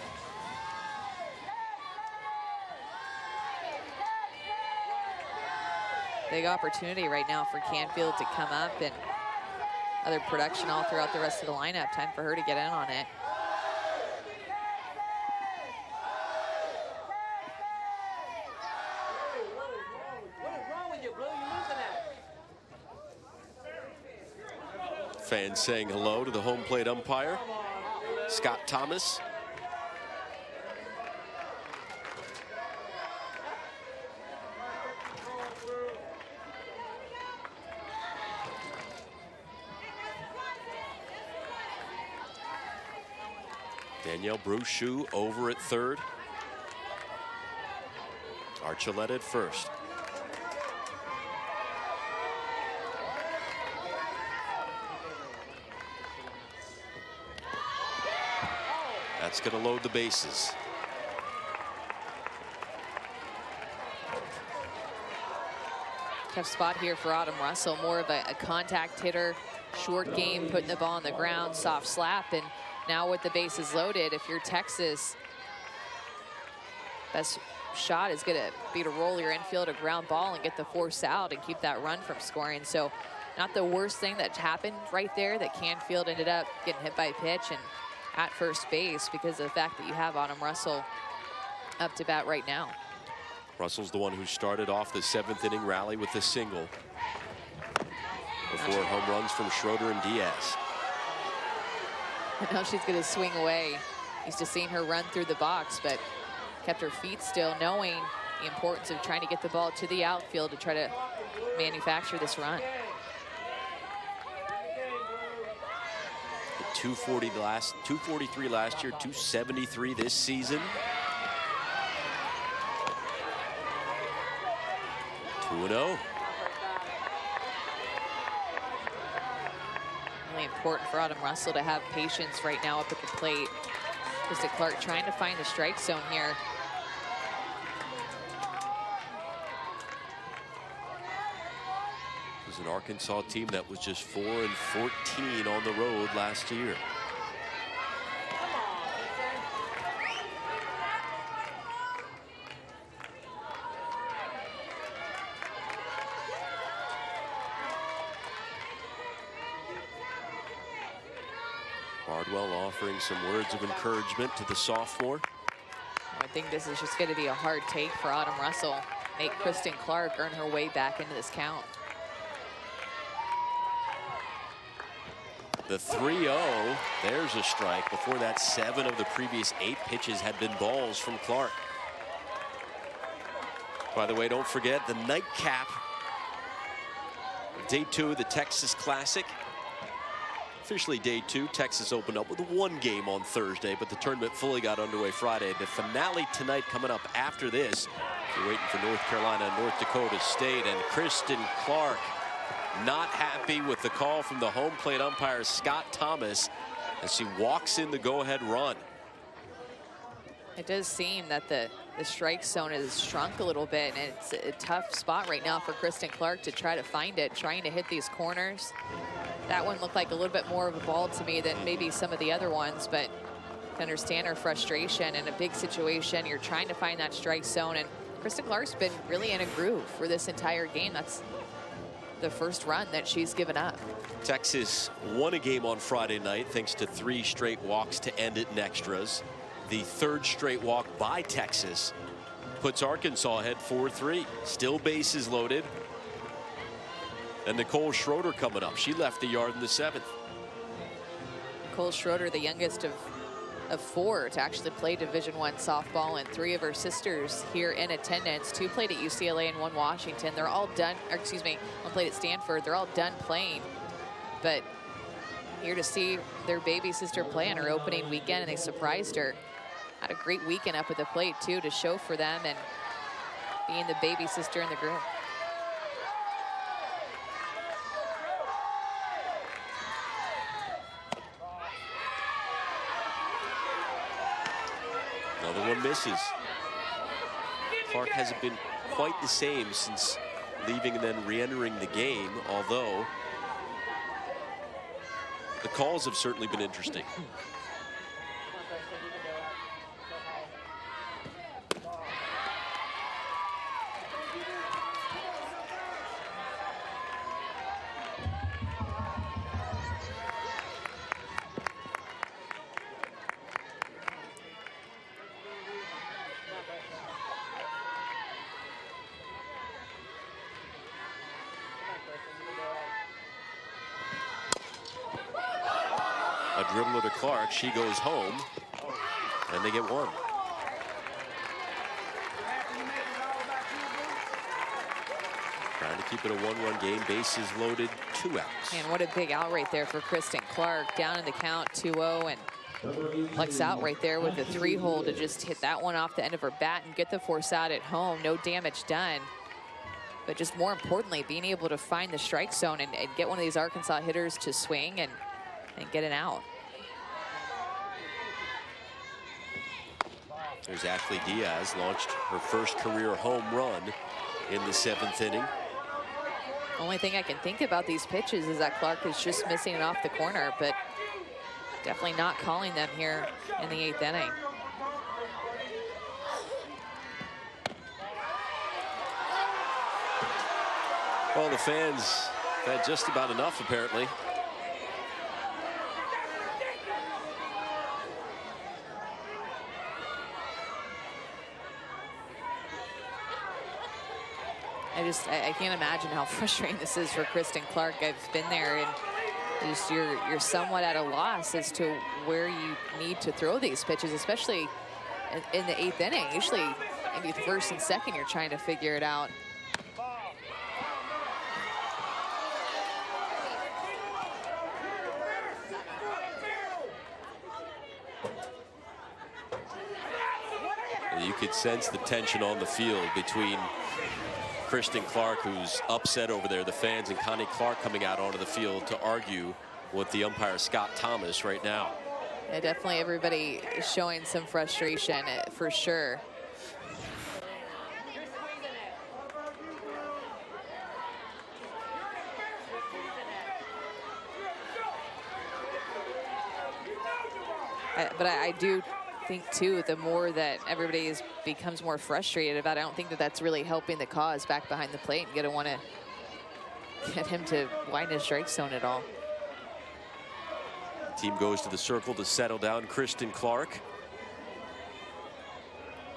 Big opportunity right now for Canfield to come up and other production all throughout the rest of the lineup. Time for her to get in on it. Fans saying hello to the home plate umpire, Scott Thomas. Danielle Brochu over at third. Archuleta at first. That's going to load the bases. Tough spot here for Autumn Russell. More of a contact hitter, short game, putting the ball on the ground, soft slap. And now with the bases loaded, if you're Texas, best shot is going to be to roll your infield, a ground ball, and get the force out and keep that run from scoring. So not the worst thing that happened right there, that Canfield ended up getting hit by a pitch and at first base because of the fact that you have Autumn Russell up to bat right now. Russell's the one who started off the 7th inning rally with a single before home runs from Schroeder and Diaz. Now she's going to swing away. Used to seeing her run through the box, but kept her feet still, knowing the importance of trying to get the ball to the outfield to try to manufacture this run. 243 last year, 273 this season. 2-0. Really important for Autumn Russell to have patience right now up at the plate. Kristen Clark trying to find the strike zone here. It was an Arkansas team that was just 4-14 on the road last year. Bardwell offering some words of encouragement to the sophomore. I think this is just going to be a hard take for Autumn Russell. Make Kristen Clark earn her way back into this count. The 3-0, there's a strike. Before that, 7 of the previous 8 pitches had been balls from Clark. By the way, don't forget the nightcap of day 2 of the Texas Classic. Officially day 2, Texas opened up with 1 game on Thursday, but the tournament fully got underway Friday. The finale tonight coming up after this. We're waiting for North Carolina and North Dakota State, and Kristen Clark not happy with the call from the home plate umpire Scott Thomas as she walks in the go-ahead run. It does seem that the strike zone has shrunk a little bit, and it's a tough spot right now for Kristen Clark to try to find it, trying to hit these corners. That one looked like a little bit more of a ball to me than maybe some of the other ones, but to understand her frustration in a big situation, you're trying to find that strike zone, and Kristen Clark's been really in a groove for this entire game. That's the first run that she's given up. Texas won a game on Friday night thanks to 3 straight walks to end it in extras. The 3rd straight walk by Texas puts Arkansas ahead 4-3. Still bases loaded. And Nicole Schroeder coming up. She left the yard in the 7th. Nicole Schroeder, the youngest of 4 to actually play Division I softball, and 3 of her sisters here in attendance. 2 played at UCLA and 1 Washington. They're all done, or excuse me, 1 played at Stanford. They're all done playing, but here to see their baby sister play on her opening weekend, and they surprised her. Had a great weekend up at the plate too to show for them, and being the baby sister in the group. Another one misses. Clark hasn't been quite the same since leaving and then re-entering the game, although the calls have certainly been interesting. a dribbler to Clark. She goes home, and they get one. Trying to keep it a 1-run game. Bases loaded, 2 outs. And what a big out right there for Kristen Clark. Down in the count, 2-0, and Lex out right there with the 3-hole to just hit that one off the end of her bat and get the force out at home. No damage done. But just more importantly, being able to find the strike zone and get one of these Arkansas hitters to swing and get an out. There's Ashley Diaz, launched her first career home run in the 7th inning. Only thing I can think about these pitches is that Clark is just missing it off the corner, but definitely not calling them here in the 8th inning. Well, the fans had just about enough, apparently. I can't imagine how frustrating this is for Kristen Clark. I've been there, and just you're somewhat at a loss as to where you need to throw these pitches, especially in the 8th inning. Usually, maybe the 1st and 2nd, you're trying to figure it out. You could sense the tension on the field between Kristen Clark, who's upset over there, the fans, and Connie Clark coming out onto the field to argue with the umpire Scott Thomas right now. Yeah, definitely everybody is showing some frustration for sure. But I do think too, the more that everybody becomes more frustrated about it, I don't think that that's really helping the cause back behind the plate, and gonna want to get him to widen his strike zone at all. Team goes to the circle to settle down Kristen Clark,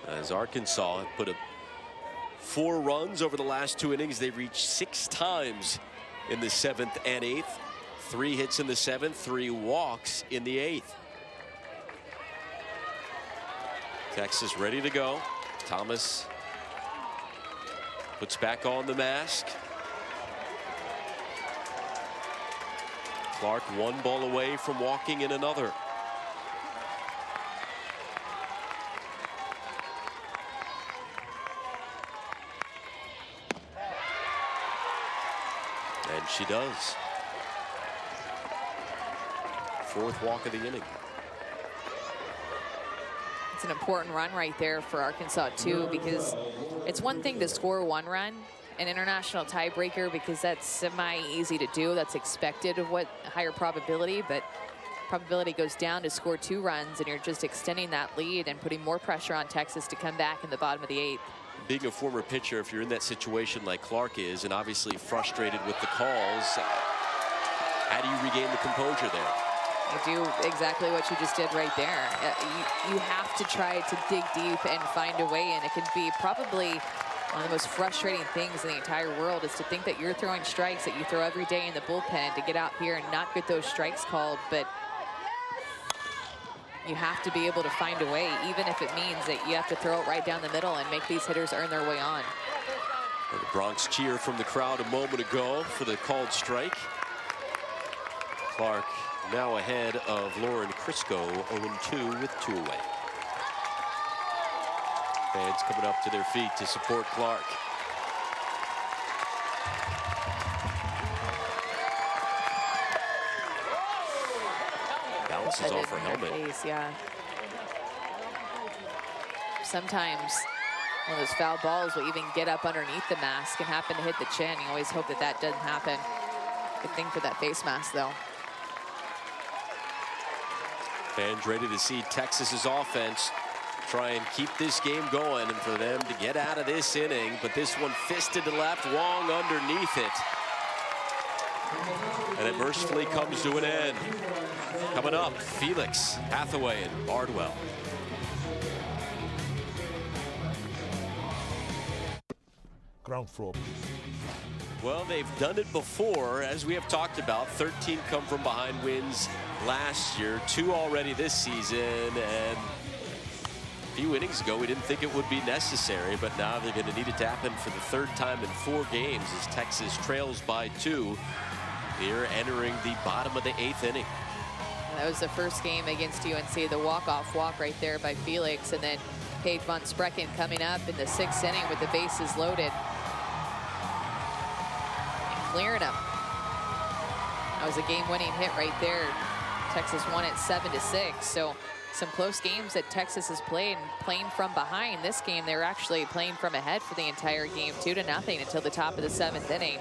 as Arkansas put up 4 runs over the last 2 innings. They reached 6 times in the 7th and 8th. 3 hits in the 7th, 3 walks in the 8th. Texas ready to go. Thomas puts back on the mask. Clark 1 ball away from walking in another. And she does. 4th walk of the inning. An important run right there for Arkansas too, because it's one thing to score 1 run, an international tiebreaker, because that's semi-easy to do. That's expected of what higher probability, but probability goes down to score 2 runs, and you're just extending that lead and putting more pressure on Texas to come back in the bottom of the 8th. Being a former pitcher, if you're in that situation like Clark is, and obviously frustrated with the calls, how do you regain the composure there? You do exactly what you just did right there. You have to try to dig deep and find a way, and it can be probably one of the most frustrating things in the entire world is to think that you're throwing strikes that you throw every day in the bullpen, to get out here and not get those strikes called, but you have to be able to find a way, even if it means that you have to throw it right down the middle and make these hitters earn their way on. The Bronx cheer from the crowd a moment ago for the called strike. Clark now ahead of Lauren Crisco, 0-2 with 2 away. Fans coming up to their feet to support Clark. Bounces off her helmet. Face, yeah. Sometimes one of those foul balls will even get up underneath the mask and happen to hit the chin. You always hope that that doesn't happen. Good thing for that face mask, though. Fans ready to see Texas's offense try and keep this game going and for them to get out of this inning. But this one fisted to left, Wong underneath it. And it mercifully comes to an end. Coming up, Felix, Hathaway, and Bardwell. ground floor, please. Well, they've done it before, as we have talked about. 13 come from behind wins last year, 2 already this season, and a few innings ago we didn't think it would be necessary, but now they're going to need it to happen for the 3rd time in 4 games as Texas trails by 2 here entering the bottom of the 8th inning. That was the first game against UNC, the walk-off walk right there by Felix, and then Paige von Sprecken coming up in the 6th inning with the bases loaded. Clearing them. That was a game-winning hit right there. Texas won it 7-6. So some close games that Texas has played, and playing from behind. This game, they were actually playing from ahead for the entire game, 2-0 until the top of the 7th inning.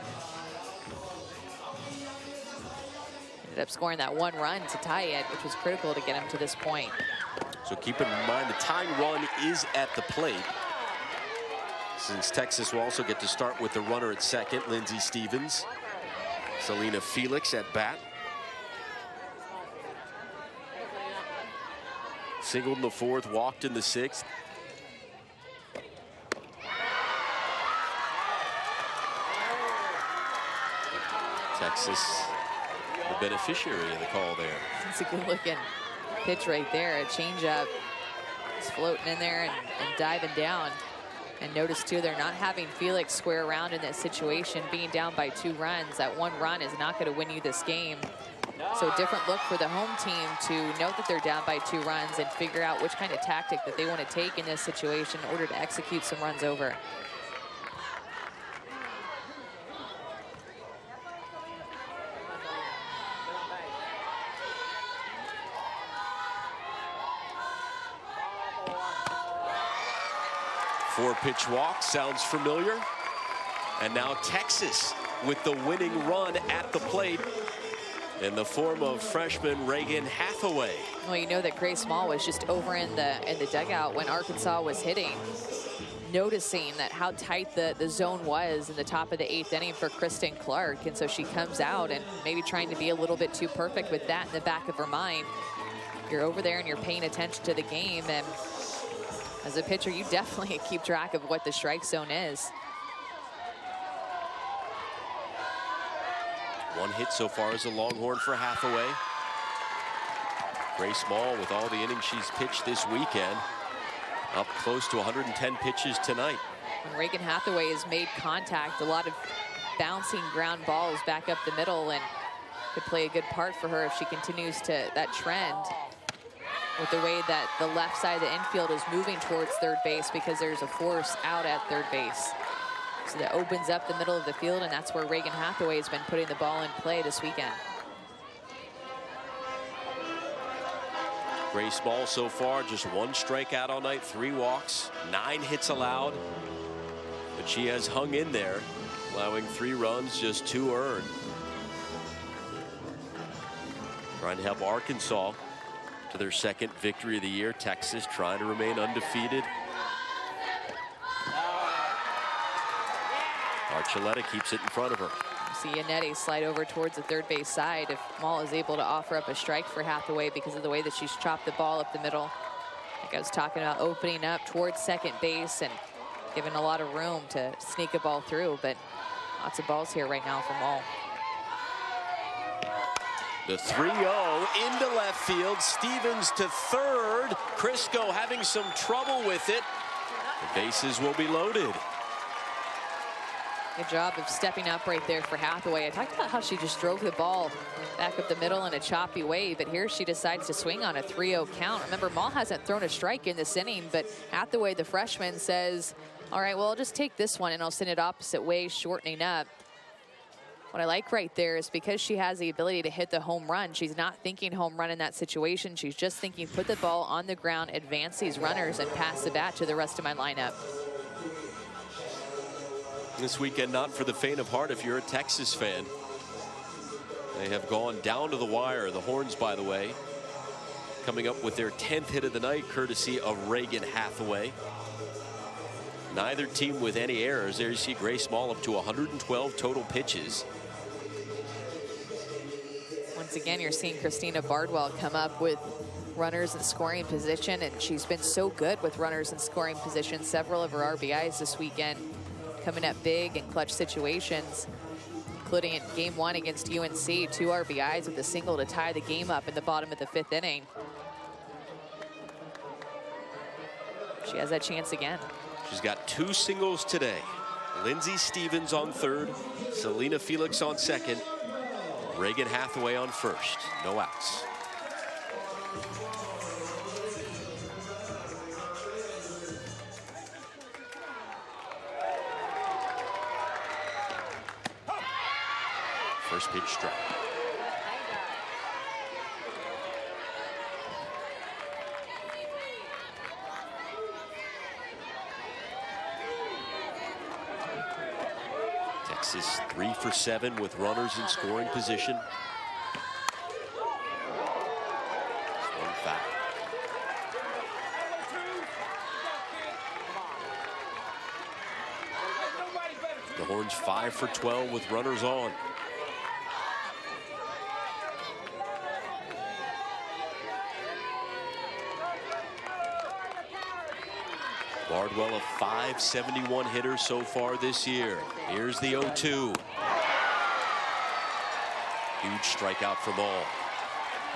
Ended up scoring that 1 run to tie it, which was critical to get them to this point. So keep in mind the tying run is at the plate, since Texas will also get to start with the runner at second, Lindsey Stevens. Selena Felix at bat. Singled in the 4th, walked in the 6th. Texas, the beneficiary of the call there. It's a good looking pitch right there. A changeup. It's floating in there and diving down. And notice too, they're not having Felix square around in this situation, being down by 2 runs. That 1 run is not going to win you this game. So a different look for the home team to note that they're down by 2 runs and figure out which kind of tactic that they want to take in this situation in order to execute some runs over. Four-pitch walk sounds familiar. And now Texas with the winning run at the plate in the form of freshman Reagan Hathaway. Well, you know that Grace Small was just over in the dugout when Arkansas was hitting, noticing that how tight the zone was in the top of the 8th inning for Kristen Clark. And so she comes out and maybe trying to be a little bit too perfect with that in the back of her mind. You're over there and you're paying attention to the game, and as a pitcher, you definitely keep track of what the strike zone is. 1 hit so far as a Longhorn for Hathaway. Grace Small, with all the innings she's pitched this weekend, up close to 110 pitches tonight. When Reagan Hathaway has made contact, a lot of bouncing ground balls back up the middle, and could play a good part for her if she continues to that trend with the way that the left side of the infield is moving towards third base, because there's a force out at third base. So that opens up the middle of the field, and that's where Reagan Hathaway has been putting the ball in play this weekend. Grace Small so far, just 1 strikeout all night, 3 walks, 9 hits allowed. But she has hung in there, allowing 3 runs, just 2 earned. Trying to help Arkansas to their 2nd victory of the year. Texas trying to remain undefeated. Archuleta keeps it in front of her. See Yannetti slide over towards the third base side if Mall is able to offer up a strike for Hathaway because of the way that she's chopped the ball up the middle. Like I was talking about, opening up towards second base and giving a lot of room to sneak a ball through, but lots of balls here right now for Mall. The 3-0 into left field. Stevens to third. Crisco having some trouble with it. The bases will be loaded. Good job of stepping up right there for Hathaway. I talked about how she just drove the ball back up the middle in a choppy way, but here she decides to swing on a 3-0 count. Remember, Mall hasn't thrown a strike in this inning, but Hathaway, the freshman, says, all right, well, I'll just take this one and I'll send it opposite way, shortening up. What I like right there is because she has the ability to hit the home run, she's not thinking home run in that situation. She's just thinking put the ball on the ground, advance these runners, and pass the bat to the rest of my lineup. This weekend, not for the faint of heart if you're a Texas fan. They have gone down to the wire. The Horns, by the way, coming up with their 10th hit of the night, courtesy of Reagan Hathaway. Neither team with any errors. There you see Grace Small up to 112 total pitches. Once again, you're seeing Christina Bardwell come up with runners in scoring position, and she's been so good with runners in scoring position. Several of her RBIs this weekend coming up big in clutch situations, including in game 1 against UNC, 2 RBIs with a single to tie the game up in the bottom of the 5th inning. She has that chance again. She's got 2 singles today. Lindsey Stevens on 3rd, Selena Felix on 2nd, Reagan Hathaway on 1st. No outs. First pitch strike. Texas 3 for 7 with runners in scoring position. One foul. The Horns 5 for 12 with runners on. Bardwell, a .571 hitter so far this year. Here's the 0-2. Huge strikeout from all.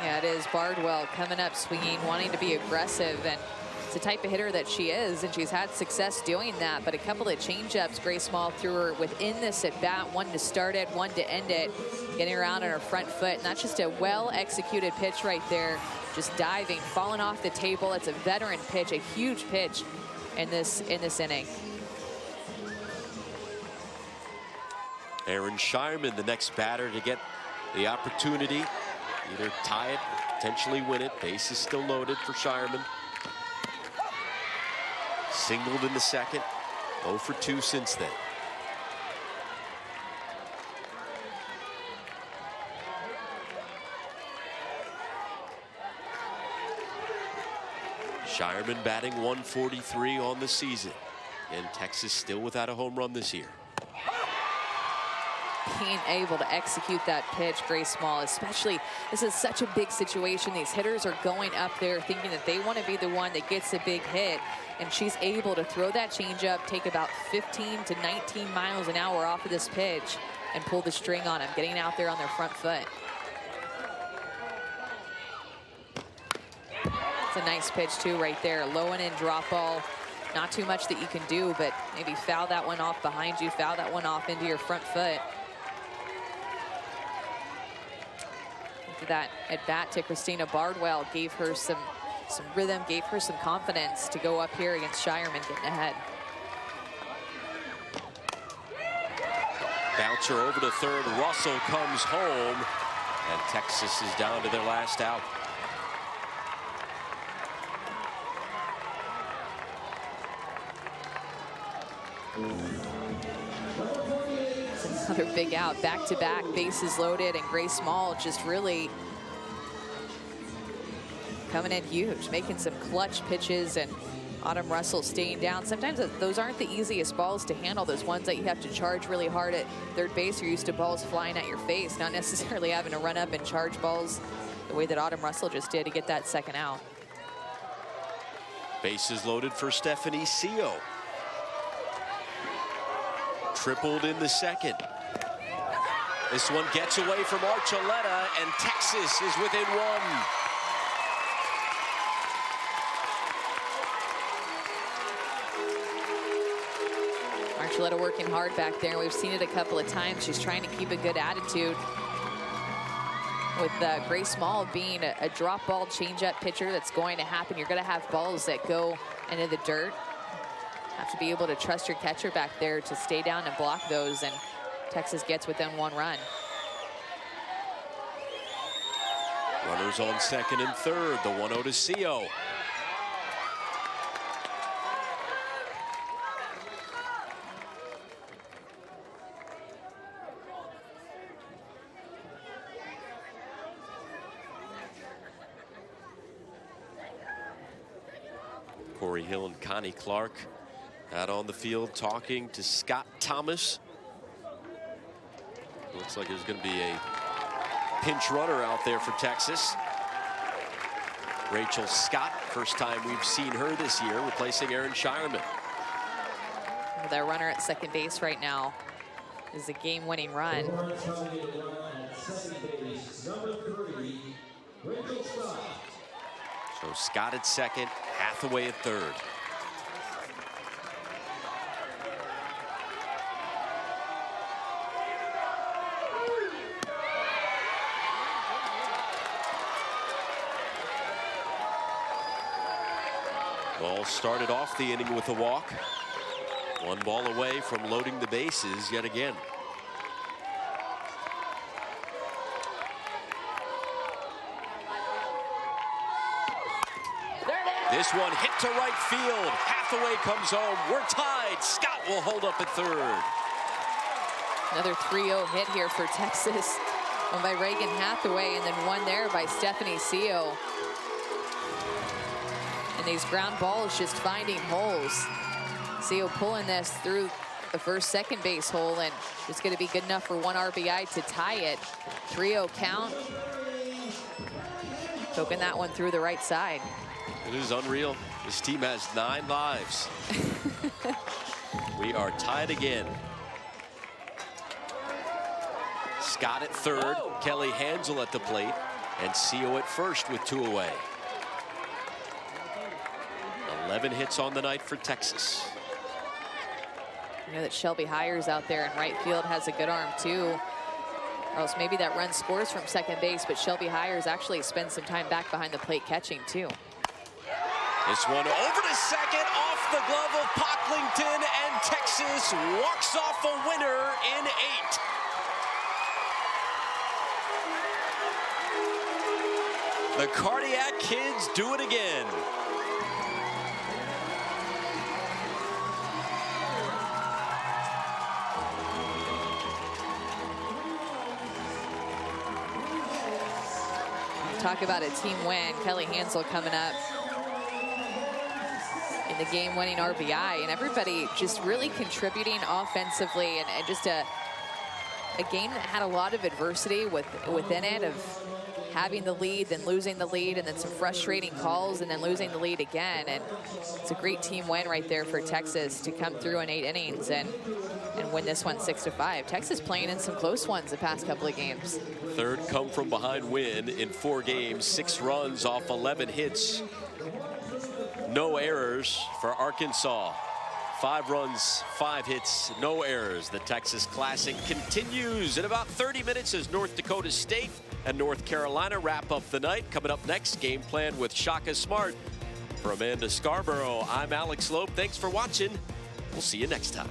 Yeah, it is. Bardwell coming up swinging, wanting to be aggressive, and it's the type of hitter that she is, and she's had success doing that. But a couple of changeups Grace Small threw her within this at bat, one to start it, one to end it, getting around on her front foot. And that's just a well-executed pitch right there, just diving, falling off the table. It's a veteran pitch, a huge pitch in this inning. Erin Shireman, the next batter to get the opportunity, either tie it, potentially win it. Base is still loaded for Shireman. Singled in the 2nd, 0 for 2 since then. Shireman batting .143 on the season, and Texas still without a home run this year. Being able to execute that pitch, Grace Small, especially, this is such a big situation. These hitters are going up there thinking that they want to be the one that gets a big hit, and she's able to throw that changeup, take about 15 to 19 miles an hour off of this pitch, and pull the string on them, getting out there on their front foot. It's a nice pitch too right there, low and in drop ball. Not too much that you can do, but maybe foul that one off behind you, foul that one off into your front foot. That at bat to Christina Bardwell gave her some rhythm, gave her some confidence to go up here against Shireman, getting ahead. Bouncer over to 3rd. Russell comes home, and Texas is down to their last out. Another big out, back-to-back, bases loaded, and Grace Small just really coming in huge, making some clutch pitches, and Autumn Russell staying down. Sometimes those aren't the easiest balls to handle, those ones that you have to charge really hard at third base. You're used to balls flying at your face, not necessarily having to run up and charge balls the way that Autumn Russell just did to get that 2nd out. Bases loaded for Stephanie Seo. Tripled in the 2nd. This one gets away from Archuleta, and Texas is within 1. Archuleta working hard back there. We've seen it a couple of times. She's trying to keep a good attitude. With Grace Small being a drop ball changeup pitcher, that's going to happen. You're going to have balls that go into the dirt. Have to be able to trust your catcher back there to stay down and block those, and Texas gets within 1 run. Runners on 2nd and 3rd. The 1-0 to Seo. Corey Hill and Connie Clark out on the field talking to Scott Thomas. Looks like there's going to be a pinch runner out there for Texas. Rachel Scott, first time we've seen her this year, replacing Erin Shireman. Their runner at second base right now is a game-winning run. So Scott at second, Hathaway at third. Ball started off the inning with a walk. One ball away from loading the bases yet again. This one hit to right field. Hathaway comes home. We're tied. Scott will hold up at third. Another 3-0 hit here for Texas. One by Reagan Hathaway, and then one there by Stephanie Seo. And these ground balls just finding holes. Seo pulling this through the first second base hole, and it's going to be good enough for one RBI to tie it. 3-0 count. Poking that one through the right side. It is unreal. This team has 9 lives. We are tied again. Scott at third, Kelly Hansel at the plate, and Seo at first with 2 away. 11 hits on the night for Texas. You know that Shelby Hires out there in right field has a good arm too. Or else maybe that run scores from second base, but Shelby Hires actually spends some time back behind the plate catching too. This one over to second, off the glove of Pocklington, and Texas walks off a winner in 8. The Cardiac Kids do it again. Talk about a team win. Kelly Hansel coming up in the game-winning RBI, and everybody just really contributing offensively, and just a game that had a lot of adversity within it, of having the lead, then losing the lead, and then some frustrating calls, and then losing the lead again. And it's a great team win right there for Texas to come through in 8 innings and win this one 6-5. Texas playing in some close ones the past couple of games. Third come from behind win in 4 games, 6 runs off 11 hits. No errors for Arkansas. 5 runs, 5 hits, no errors. The Texas Classic continues in about 30 minutes as North Dakota State and North Carolina wrap up the night. Coming up next, game plan with Shaka Smart. For Amanda Scarborough, I'm Alex Loeb. Thanks for watching. We'll see you next time.